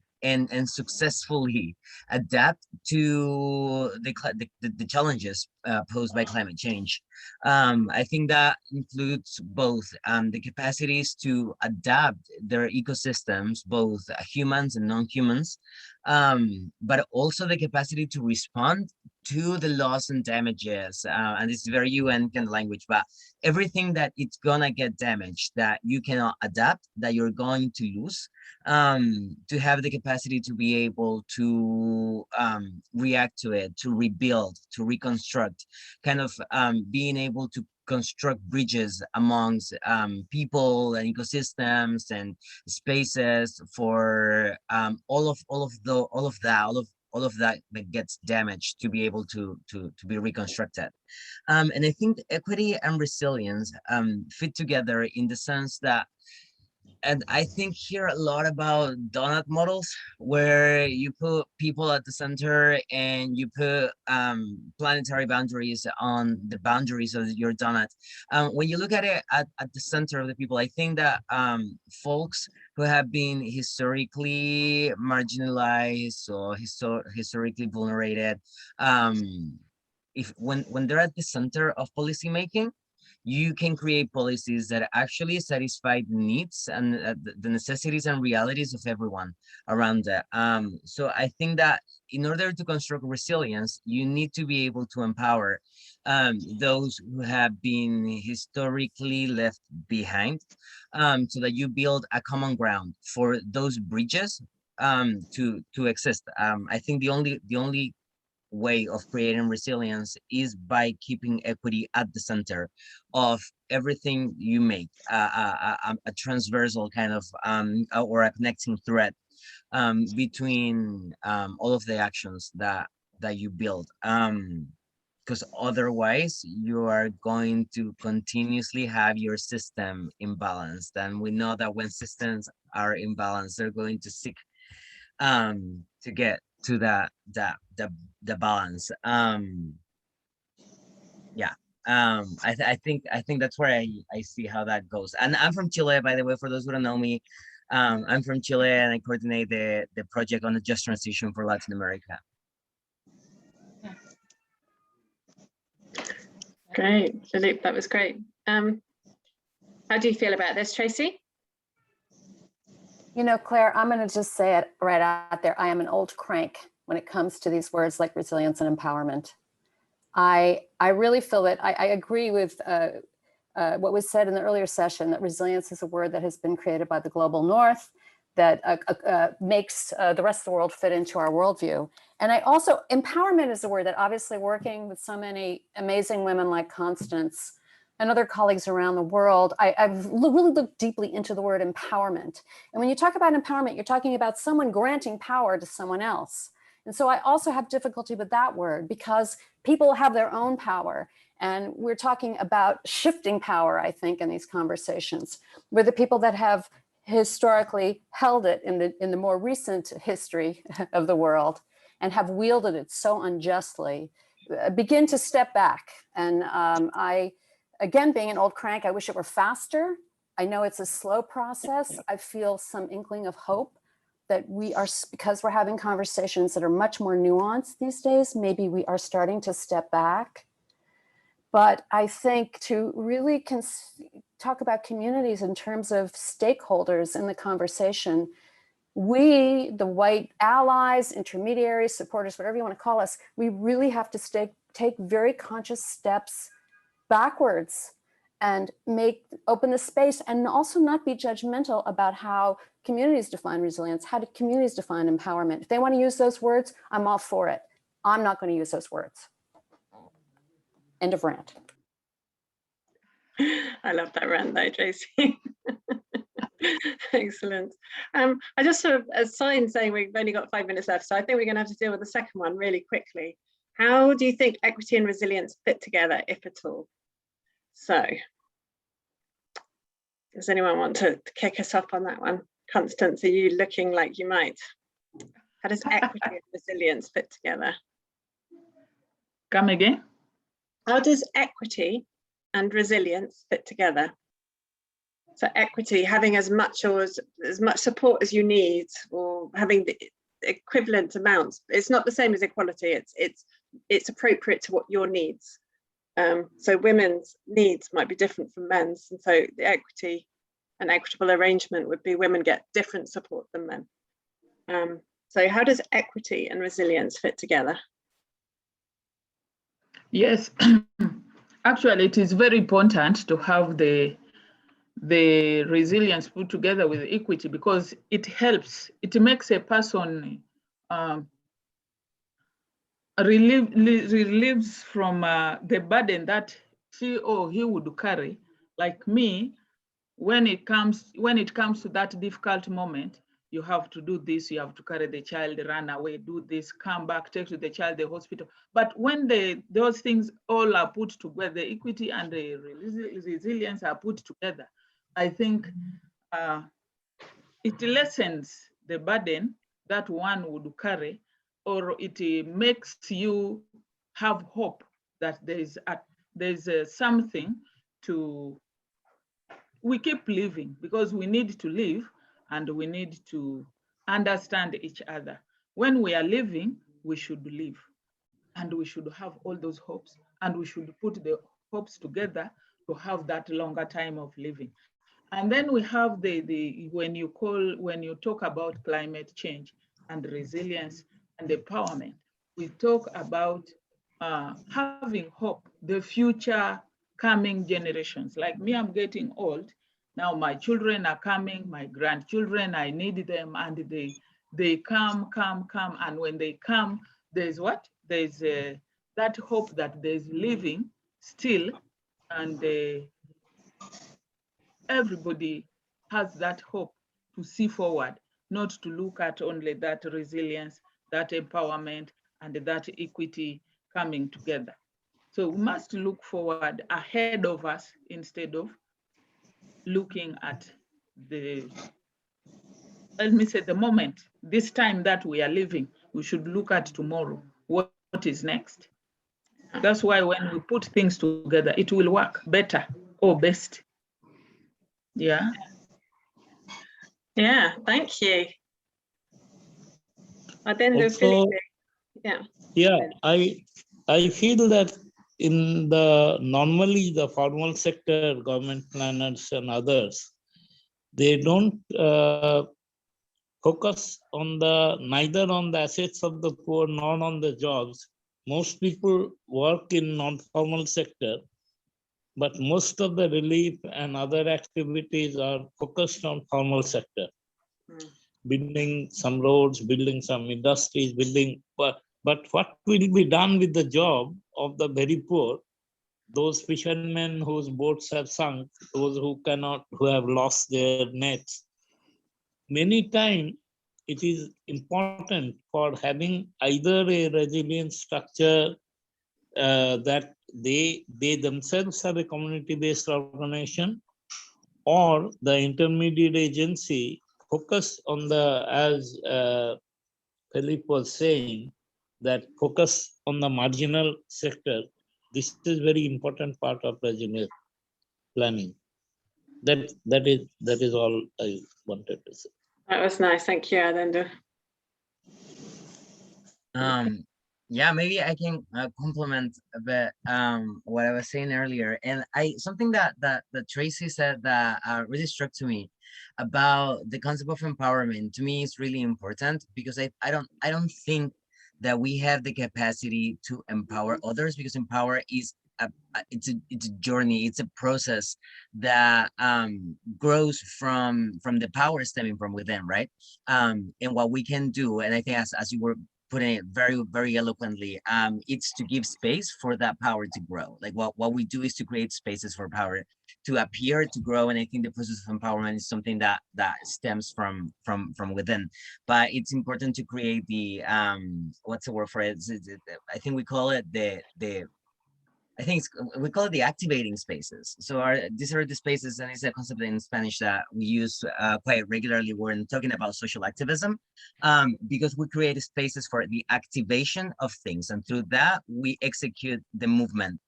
successfully adapt to the challenges posed by climate change. I think that includes both the capacities to adapt their ecosystems, both humans and non-humans, but also the capacity to respond to the loss and damages. And it's very UN kind of language, but everything that it's gonna get damaged, that you cannot adapt, that you're going to lose, to have the capacity to be able to react to it, to rebuild, to reconstruct, kind of being able to construct bridges amongst people and ecosystems and spaces for all of that that gets damaged to be able to be reconstructed. And I think equity and resilience fit together in the sense that, and I think here a lot about donut models, where you put people at the center and you put planetary boundaries on the boundaries of your donut. When you look at it at the center of the people, I think that folks who have been historically marginalized or historically vulnerated, when they're at the center of policymaking, you can create policies that actually satisfy the needs and the necessities and realities of everyone around that. So I think that in order to construct resilience, you need to be able to empower those who have been historically left behind, so that you build a common ground for those bridges to exist. I think the only way of creating resilience is by keeping equity at the center of everything you make, a transversal kind of or a connecting thread between all of the actions that you build, because otherwise you are going to continuously have your system imbalanced, and we know that when systems are imbalanced, they're going to seek to get to the balance. Yeah. I think that's where I see how that goes. And I'm from Chile, by the way, for those who don't know me. I'm from Chile, and I coordinate the project on the just transition for Latin America. Great, Philippe, that was great. How do you feel about this, Tracy? You know, Claire, I'm going to just say it right out there. I am an old crank. when it comes to these words like resilience and empowerment. I really feel that I agree with what was said in the earlier session, that resilience is a word that has been created by the global north, that makes the rest of the world fit into our worldview. And I also, empowerment is a word that, obviously working with so many amazing women like Constance and other colleagues around the world, I've really looked deeply into the word empowerment. And when you talk about empowerment, you're talking about someone granting power to someone else. And so I also have difficulty with that word, because people have their own power. And we're talking about shifting power, I think, in these conversations. We're the people that have historically held it in the more recent history of the world and have wielded it so unjustly, begin to step back. And again, being an old crank, I wish it were faster. I know it's a slow process. I feel some inkling of hope that we are, because we're having conversations that are much more nuanced these days, maybe we are starting to step back. But I think to really talk about communities in terms of stakeholders in the conversation, we, the white allies, intermediaries, supporters, whatever you want to call us, we really have to take very conscious steps backwards and open the space, and also not be judgmental about how communities define resilience, how do communities define empowerment. If they want to use those words, I'm all for it. I'm not going to use those words. End of rant. I love that rant though, Tracy. Excellent. I just sort of a sign saying we've only got 5 minutes left, so I think we're going to have to deal with the second one really quickly. How do you think equity and resilience fit together, if at all? So, does anyone want to kick us off on that one? Constance, are you looking like you might? How does equity and resilience fit together? Come again? How does equity and resilience fit together? So equity, having as much support as you need, or having the equivalent amounts. It's not the same as equality. It's appropriate to what your needs. So women's needs might be different from men's, and so the equity and equitable arrangement would be women get different support than men. So how does equity and resilience fit together? Yes, actually, it is very important to have the resilience put together with equity, because it helps. It makes a person relieves from the burden that she or he would carry. Like me, when it comes to that difficult moment, you have to do this, you have to carry the child, run away, do this, come back, take to the child, the hospital. But when those things all are put together, the equity and the resilience are put together, I think it lessens the burden that one would carry, or it makes you have hope that there's something to, we keep living, because we need to live and we need to understand each other. When we are living, we should live, and we should have all those hopes, and we should put the hopes together to have that longer time of living. And then we have when you talk about climate change and resilience and empowerment, we talk about having hope, the future coming generations. Like me, I'm getting old. Now my children are coming, my grandchildren, I need them, and they come, and when they come, there's what? There's that hope that there's living still, and everybody has that hope to see forward, not to look at only that resilience, that empowerment, and that equity coming together. So we must look forward ahead of us instead of looking at the moment, this time that we are living. We should look at tomorrow. What is next? That's why when we put things together, it will work better or best. Yeah. Yeah, thank you. Also, yeah, I feel that in normally the formal sector, government planners and others, they don't focus on neither on the assets of the poor nor on the jobs. Most people work in non-formal sector, but most of the relief and other activities are focused on formal sector. Building some roads, building some industries, but what will be done with the job of the very poor, those fishermen whose boats have sunk, those who have lost their nets? Many times it is important for having either a resilient structure that they themselves have a community-based organization, or the intermediate agency focus on as Philip was saying, that focus on the marginal sector. This is very important part of resilient planning. That is all I wanted to say. That was nice. Thank you, Adenda. Yeah, maybe I can complement a bit what I was saying earlier, and something that Tracy said that really struck to me about the concept of empowerment. To me, is really important, because I don't think that we have the capacity to empower others, because empower is it's a journey, it's a process that grows from the power stemming from within, right? And what we can do, and I think as you were putting it very, very eloquently, it's to give space for that power to grow. Like what we do is to create spaces for power to appear, to grow. And I think the process of empowerment is something that stems from within. But it's important to create the what's the word for it? I think we call it we call it the activating spaces. So these are the spaces, and it's a concept in Spanish that we use quite regularly when talking about social activism, because we create spaces for the activation of things, and through that we execute the movement,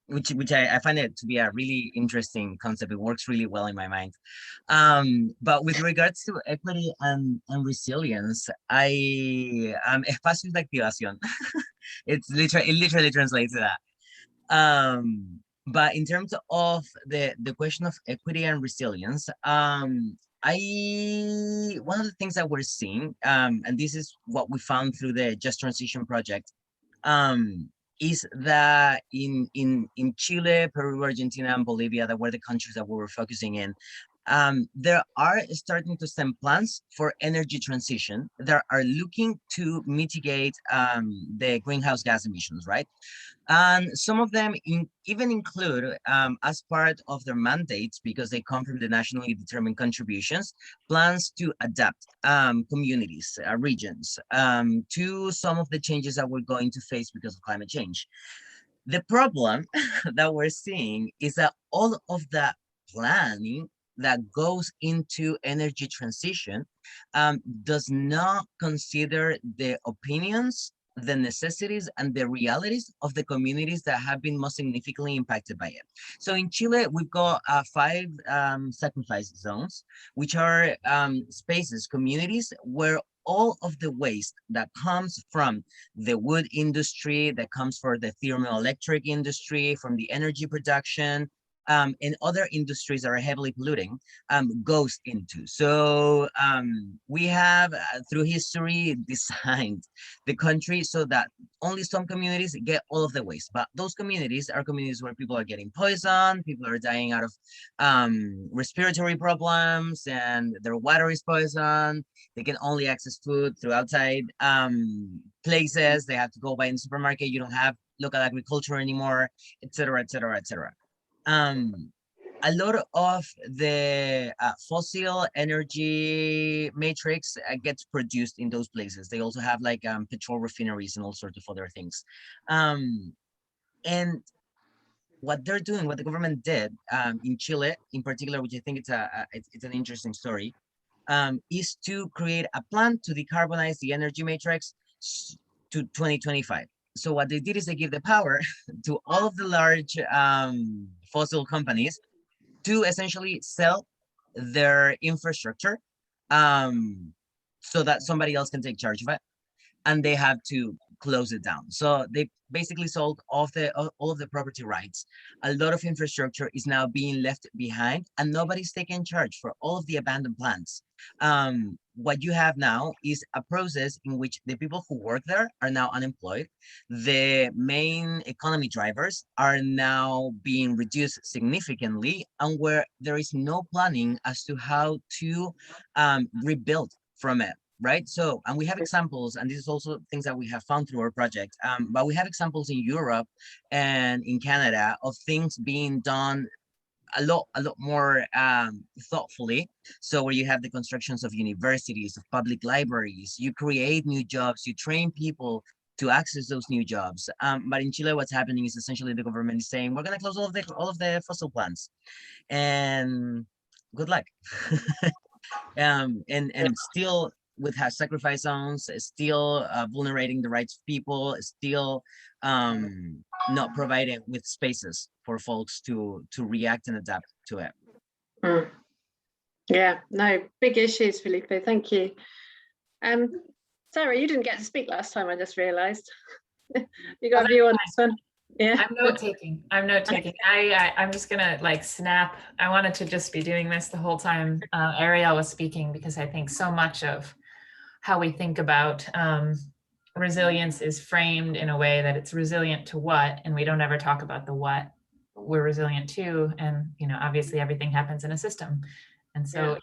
which I find it to be a really interesting concept. It works really well in my mind. But with regards to equity and resilience, espacio de activación. It literally translates to that. But in terms of the question of equity and resilience, one of the things that we're seeing, and this is what we found through the Just Transition project, is that in Chile, Peru, Argentina, and Bolivia, that were the countries that we were focusing in, there are starting to stem plans for energy transition that are looking to mitigate the greenhouse gas emissions, right? And some of them even include, as part of their mandates, because they come from the nationally determined contributions, plans to adapt communities, regions, to some of the changes that we're going to face because of climate change. The problem that we're seeing is that all of that planning that goes into energy transition does not consider the opinions, the necessities, and the realities of the communities that have been most significantly impacted by it. So in Chile, we've got 5 sacrifice zones, which are spaces, communities where all of the waste that comes from the wood industry, that comes from the thermoelectric industry, from the energy production, and other industries that are heavily polluting, goes into. So we have, through history, designed the country so that only some communities get all of the waste. But those communities are communities where people are getting poisoned, people are dying out of respiratory problems, and their water is poisoned. They can only access food through outside places. They have to go buy in the supermarket. You don't have local agriculture anymore, etc., etc., etc. A lot of the fossil energy matrix gets produced in those places. They also have like petrol refineries and all sorts of other things. And what they're doing, what the government did in Chile in particular, which I think it's an interesting story, is to create a plan to decarbonize the energy matrix to 2025. So what they did is they give the power to all of the large fossil companies to essentially sell their infrastructure so that somebody else can take charge of it. And they have to close it down. So they basically sold all of the property rights. A lot of infrastructure is now being left behind, and nobody's taking charge for all of the abandoned plants. What you have now is a process in which the people who work there are now unemployed. The main economy drivers are now being reduced significantly, and where there is no planning as to how to rebuild from it. Right. So, and we have examples, and this is also things that we have found through our project, but we have examples in Europe and in Canada of things being done a lot more thoughtfully. So where you have the constructions of universities, of public libraries, you create new jobs, you train people to access those new jobs. But in Chile, what's happening is essentially the government is saying, we're going to close all of the fossil plants, and good luck. And still with sacrifice zones, still vulnerating the rights of people, still not providing with spaces for folks to react and adapt to it. Yeah, no, big issues, Felipe. Thank you. Sarah, you didn't get to speak last time, I just realized. You got a view on this one? Yeah, I'm note taking. I'm just gonna like snap. I wanted to just be doing this the whole time Eriel was speaking, because I think so much of how we think about resilience is framed in a way that it's resilient to what, and we don't ever talk about the what we're resilient to. And obviously everything happens in a system, and so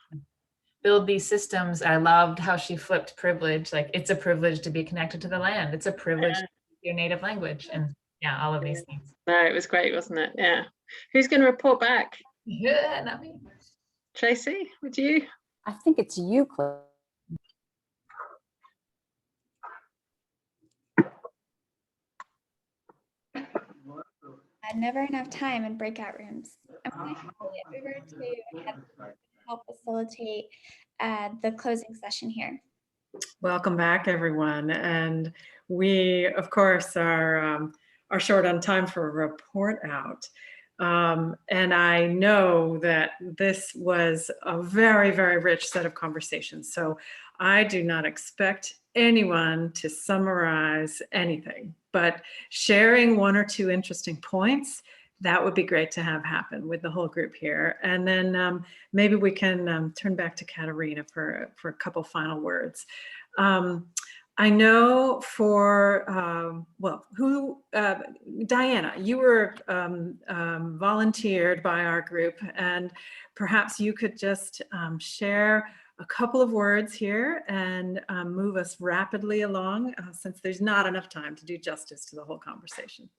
build these systems. I loved how she flipped privilege. Like, it's a privilege to be connected to the land. It's a privilege to speak your native language, and all of these things. No, it was great, wasn't it? Yeah. Who's going to report back? Yeah, not me. Tracy, would you? I think it's you, Claire. Never enough time in breakout rooms. I'm going to hand it over to Heather to help facilitate the closing session here. Welcome back, everyone. And we, of course, are short on time for a report out. And I know that this was a very, very rich set of conversations. So I do not expect anyone to summarize anything, but sharing one or two interesting points, that would be great to have happen with the whole group here. And then maybe we can turn back to Katharina for a couple final words. I know for, Diana, you were volunteered by our group, and perhaps you could just share a couple of words here and move us rapidly along, since there's not enough time to do justice to the whole conversation.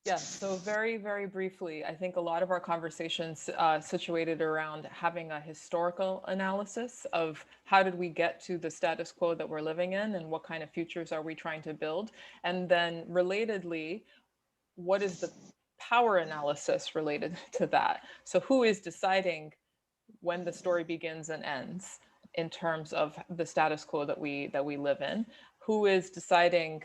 Yes, so very, very briefly, I think a lot of our conversations situated around having a historical analysis of how did we get to the status quo that we're living in, and what kind of futures are we trying to build? And then relatedly, what is the power analysis related to that? So who is deciding when the story begins and ends in terms of the status quo that we live in? Who is deciding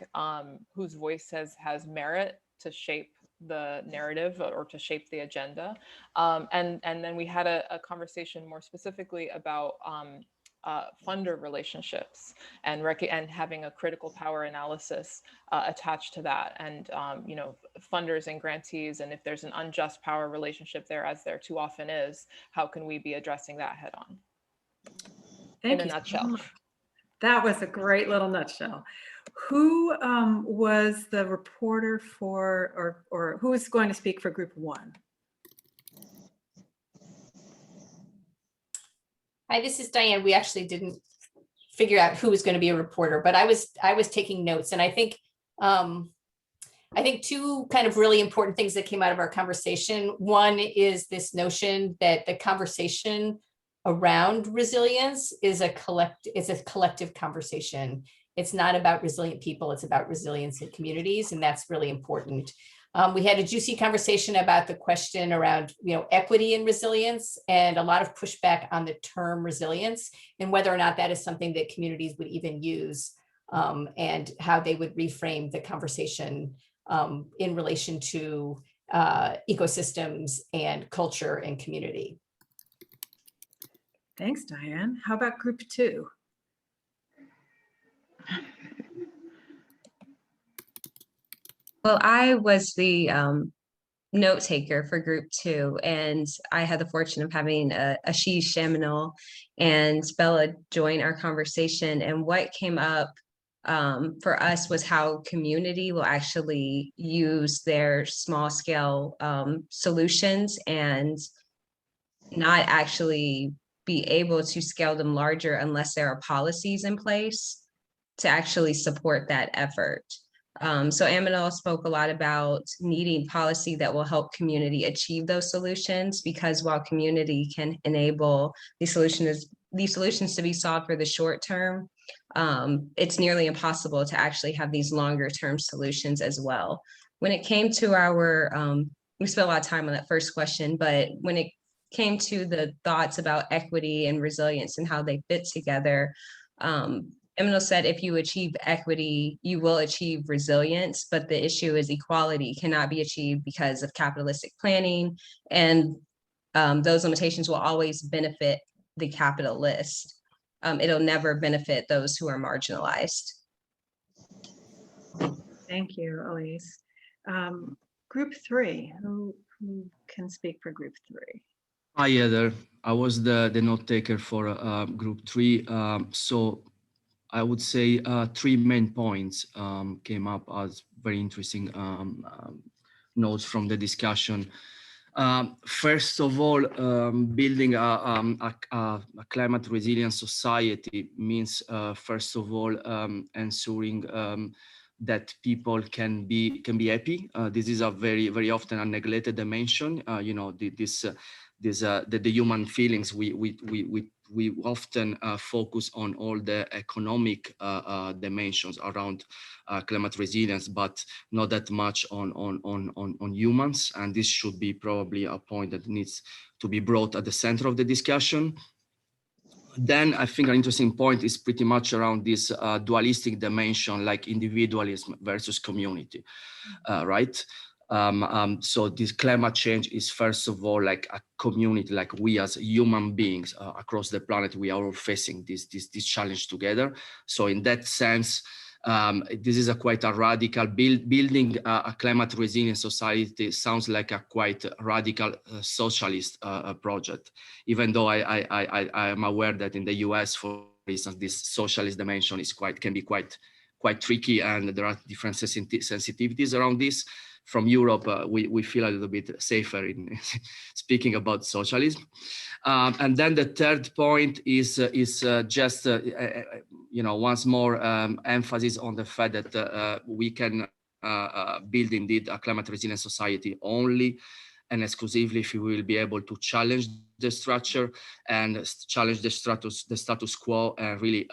whose voice has merit to shape the narrative or to shape the agenda? And then we had a conversation more specifically about funder relationships and having a critical power analysis attached to that, and funders and grantees, and if there's an unjust power relationship there, as there too often is, how can we be addressing that head on? In a nutshell. That was a great little nutshell. Who was the reporter for, or who is going to speak for group one? Hi, this is Diane. We actually didn't figure out who was going to be a reporter, but I was taking notes, and I think two kind of really important things that came out of our conversation. One is this notion that the conversation around resilience is a collective conversation. It's not about resilient people, it's about resilience in communities, and that's really important. We had a juicy conversation about the question around, equity and resilience, and a lot of pushback on the term resilience, and whether or not that is something that communities would even use, and how they would reframe the conversation in relation to ecosystems and culture and community. Thanks, Diane. How about group two? Well, I was the note taker for group 2, and I had the fortune of having Ashish Aminul and Bella join our conversation. And what came up for us was how community will actually use their small scale solutions and not actually be able to scale them larger unless there are policies in place to actually support that effort. So Aminul spoke a lot about needing policy that will help community achieve those solutions, because while community can enable these solutions to be solved for the short term, it's nearly impossible to actually have these longer term solutions as well. When it came to our, we spent a lot of time on that first question, but when it came to the thoughts about equity and resilience and how they fit together, Aminul said, if you achieve equity, you will achieve resilience, but the issue is equality cannot be achieved because of capitalistic planning, and those limitations will always benefit the capitalist. It'll never benefit those who are marginalized. Thank you, Elise. Group 3, who can speak for group 3? Hi, Heather. I was the note taker for group 3. So I would say 3 main points came up as very interesting notes from the discussion. First of all, building a climate resilient society means, first of all, ensuring that people can be happy. This is a very often a neglected dimension. You know, the human feelings. We often focus on all the economic dimensions around climate resilience, but not that much on humans. And this should be probably a point that needs to be brought at the center of the discussion. Then I think an interesting point is pretty much around this dualistic dimension, like individualism versus community, right? So this climate change is, first of all, like a community, like we as human beings across the planet, we are all facing this challenge together. So in that sense, this is quite a radical building a climate resilient society sounds like a quite radical socialist project, even though I am aware that in the US, for instance, this socialist dimension is can be quite tricky, and there are different sensitivities around this. From Europe, we feel a little bit safer in speaking about socialism. And then the third point is just, you know, once more emphasis on the fact that we can build indeed a climate resilient society only and exclusively if we will be able to challenge the structure and challenge the status quo, and really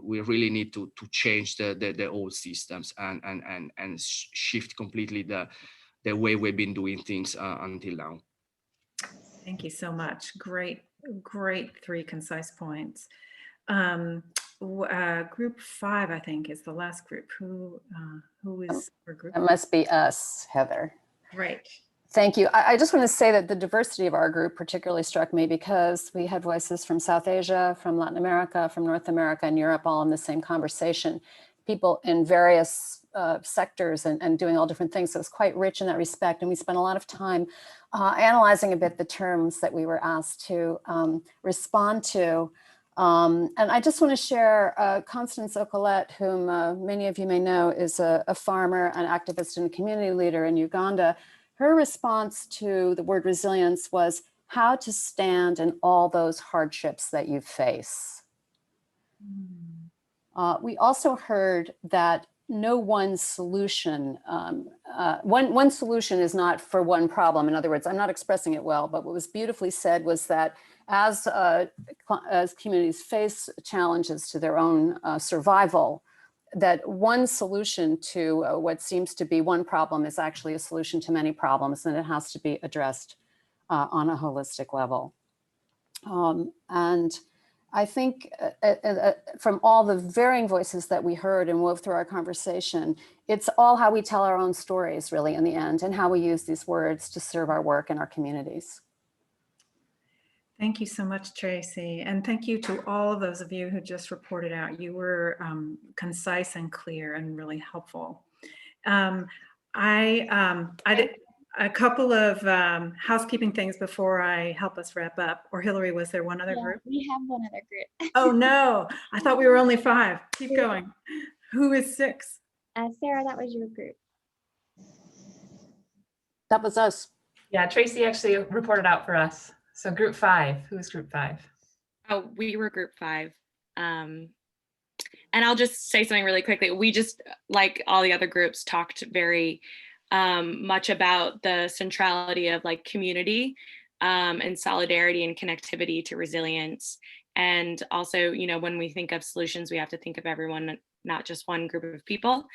we really need to change the old systems and shift completely the way we've been doing things until now. Thank you so much. Great 3 concise points. Group 5, I think, is the last group. Who is for group? It must be us, Heather. Right. Thank you. I just want to say that the diversity of our group particularly struck me, because we had voices from South Asia, from Latin America, from North America and Europe, all in the same conversation. People in various sectors and doing all different things. So it's quite rich in that respect. And we spent a lot of time analyzing a bit the terms that we were asked to respond to. And I just want to share Constance Okolet, whom many of you may know, is a farmer, an activist and a community leader in Uganda. Her response to the word resilience was how to stand in all those hardships that you face. We also heard that no one solution, one solution is not for one problem. In other words, I'm not expressing it well, but what was beautifully said was that as communities face challenges to their own survival, that one solution to what seems to be one problem is actually a solution to many problems, and it has to be addressed on a holistic level. And I think from all the varying voices that we heard and wove through our conversation, it's all how we tell our own stories really in the end, and how we use these words to serve our work and our communities. Thank you so much, Tracy. And thank you to all of those of you who just reported out. You were concise and clear and really helpful. I did a couple of housekeeping things before I help us wrap up. Or Hillary, was there one other group? We have one other group. Oh no, I thought we were only 5. Keep going. Who is 6? Sarah, that was your group. That was us. Yeah, Tracy actually reported out for us. So group 5, who is group 5? Oh, we were group 5. And I'll just say something really quickly. We just, like all the other groups, talked very much about the centrality of like community and solidarity and connectivity to resilience. And also, you know, when we think of solutions, we have to think of everyone, not just one group of people.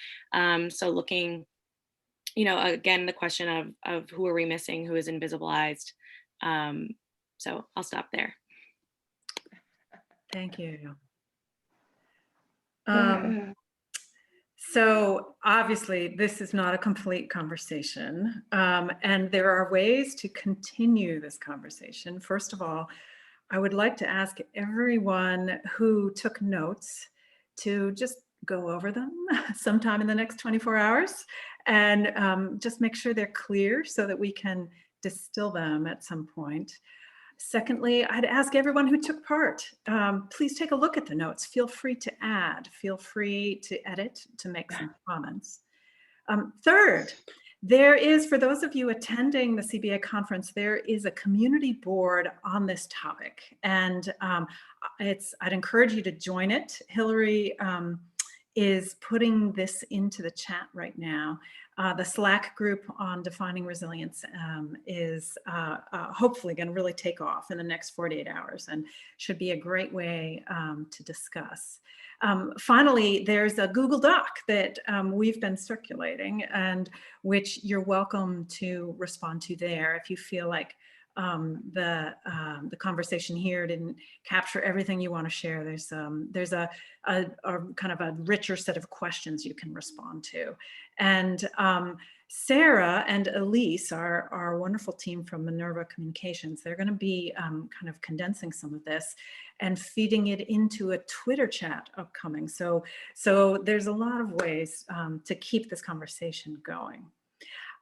So looking, you know, again, the question of who are we missing, who is invisibilized. So I'll stop there. Thank you. So obviously this is not a complete conversation, and there are ways to continue this conversation. First of all, I would like to ask everyone who took notes to just go over them sometime in the next 24 hours and just make sure they're clear so that we can distill them at some point. Secondly, I'd ask everyone who took part, please take a look at the notes. Feel free to add, feel free to edit, to make some comments. Third, there is, for those of you attending the CBA conference, there is a community board on this topic. And I'd encourage you to join it. Hillary is putting this into the chat right now. The Slack group on defining resilience is hopefully going to really take off in the next 48 hours and should be a great way to discuss. Finally, there's a Google Doc that we've been circulating and which you're welcome to respond to there if you feel like the conversation here didn't capture everything you want to share. There's a kind of a richer set of questions you can respond to. And Sarah and Elise, our wonderful team from Minerva Communications, they're going to be kind of condensing some of this and feeding it into a Twitter chat upcoming. So there's a lot of ways to keep this conversation going.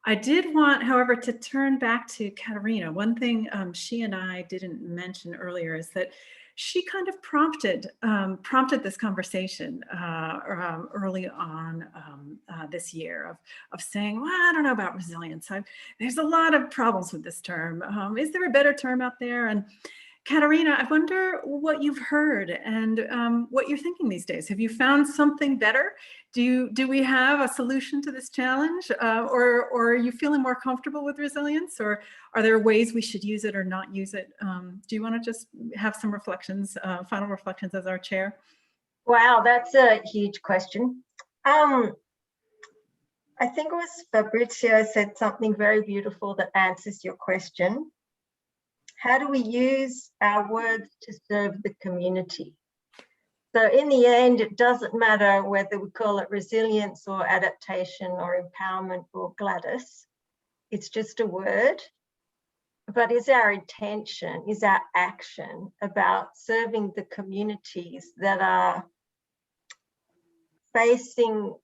I did want, however, to turn back to Katharina. One thing she and I didn't mention earlier is that she kind of prompted this conversation early on this year of saying, well, I don't know about resilience. There's a lot of problems with this term. Is there a better term out there? And Katharina, I wonder what you've heard and what you're thinking these days. Have you found something better? Do we have a solution to this challenge, or are you feeling more comfortable with resilience, or are there ways we should use it or not use it? Do you want to just have some reflections, final reflections as our chair? Wow, that's a huge question. I think it was Fabrizio said something very beautiful that answers your question. How do we use our words to serve the community? So in the end, it doesn't matter whether we call it resilience or adaptation or empowerment or Gladys. It's just a word. But is our intention, is our action about serving the communities that are facing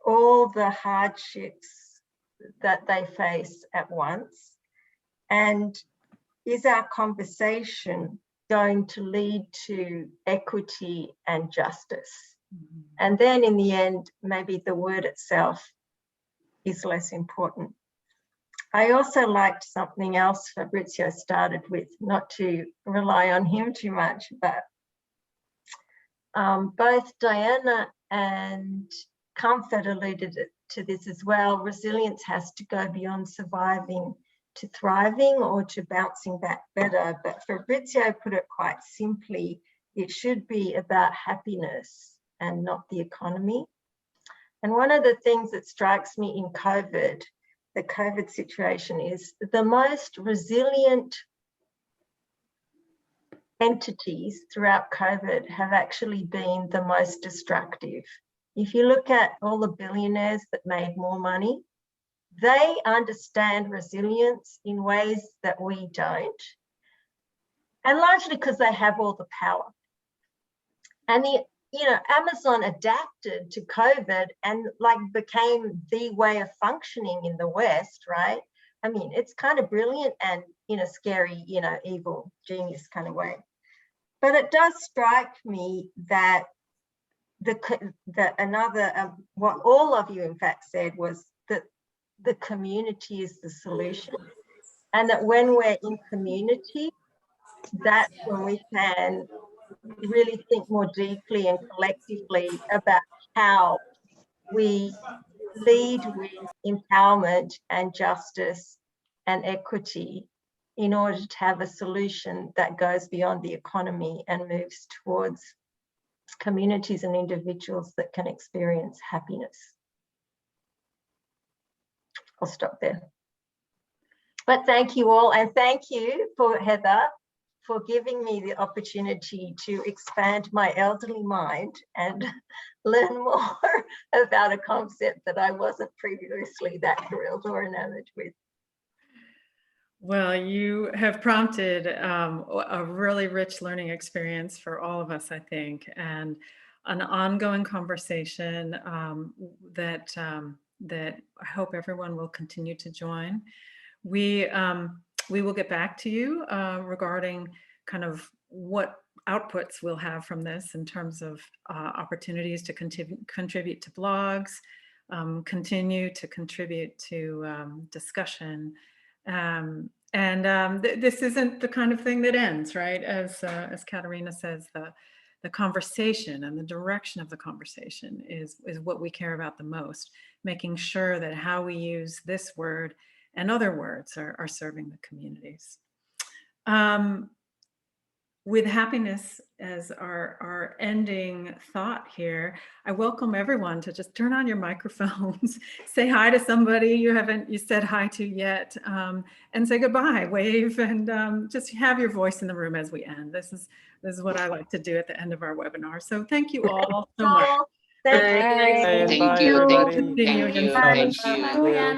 all the hardships that they face at once? And is our conversation going to lead to equity and justice? Mm-hmm. And then in the end, maybe the word itself is less important. I also liked something else Fabrizio started with, not to rely on him too much, but both Diana and Comfort alluded to this as well. Resilience has to go beyond surviving to thriving or to bouncing back better. But Fabrizio put it quite simply, it should be about happiness and not the economy. And one of the things that strikes me in COVID, the COVID situation, is the most resilient entities throughout COVID have actually been the most destructive. If you look at all the billionaires that made more money, they understand resilience in ways that we don't, and largely because they have all the power. And you know, Amazon adapted to COVID and like became the way of functioning in the West, right? I mean, it's kind of brilliant and, you know, scary, you know, evil genius kind of way. But it does strike me that what all of you in fact said was that the community is the solution, and that when we're in community, that's when we can really think more deeply and collectively about how we lead with empowerment and justice and equity in order to have a solution that goes beyond the economy and moves towards communities and individuals that can experience happiness. I'll stop there. But thank you all, and thank you for Heather for giving me the opportunity to expand my elderly mind and learn more about a concept that I wasn't previously that thrilled or enamored with. Well, you have prompted a really rich learning experience for all of us, I think, and an ongoing conversation that I hope everyone will continue to join. We will get back to you regarding kind of what outputs we'll have from this in terms of opportunities to contribute to blogs, continue to contribute to discussion. This isn't the kind of thing that ends, right? As Katharina says, the conversation and the direction of the conversation is what we care about the most, making sure that how we use this word and other words are serving the communities. With happiness as our ending thought here, I welcome everyone to just turn on your microphones, say hi to somebody you said hi to yet, and say goodbye, wave, and just have your voice in the room as we end. This is what I like to do at the end of our webinar. So thank you all so much. Thank you. Thank you. Thank you. Thank you.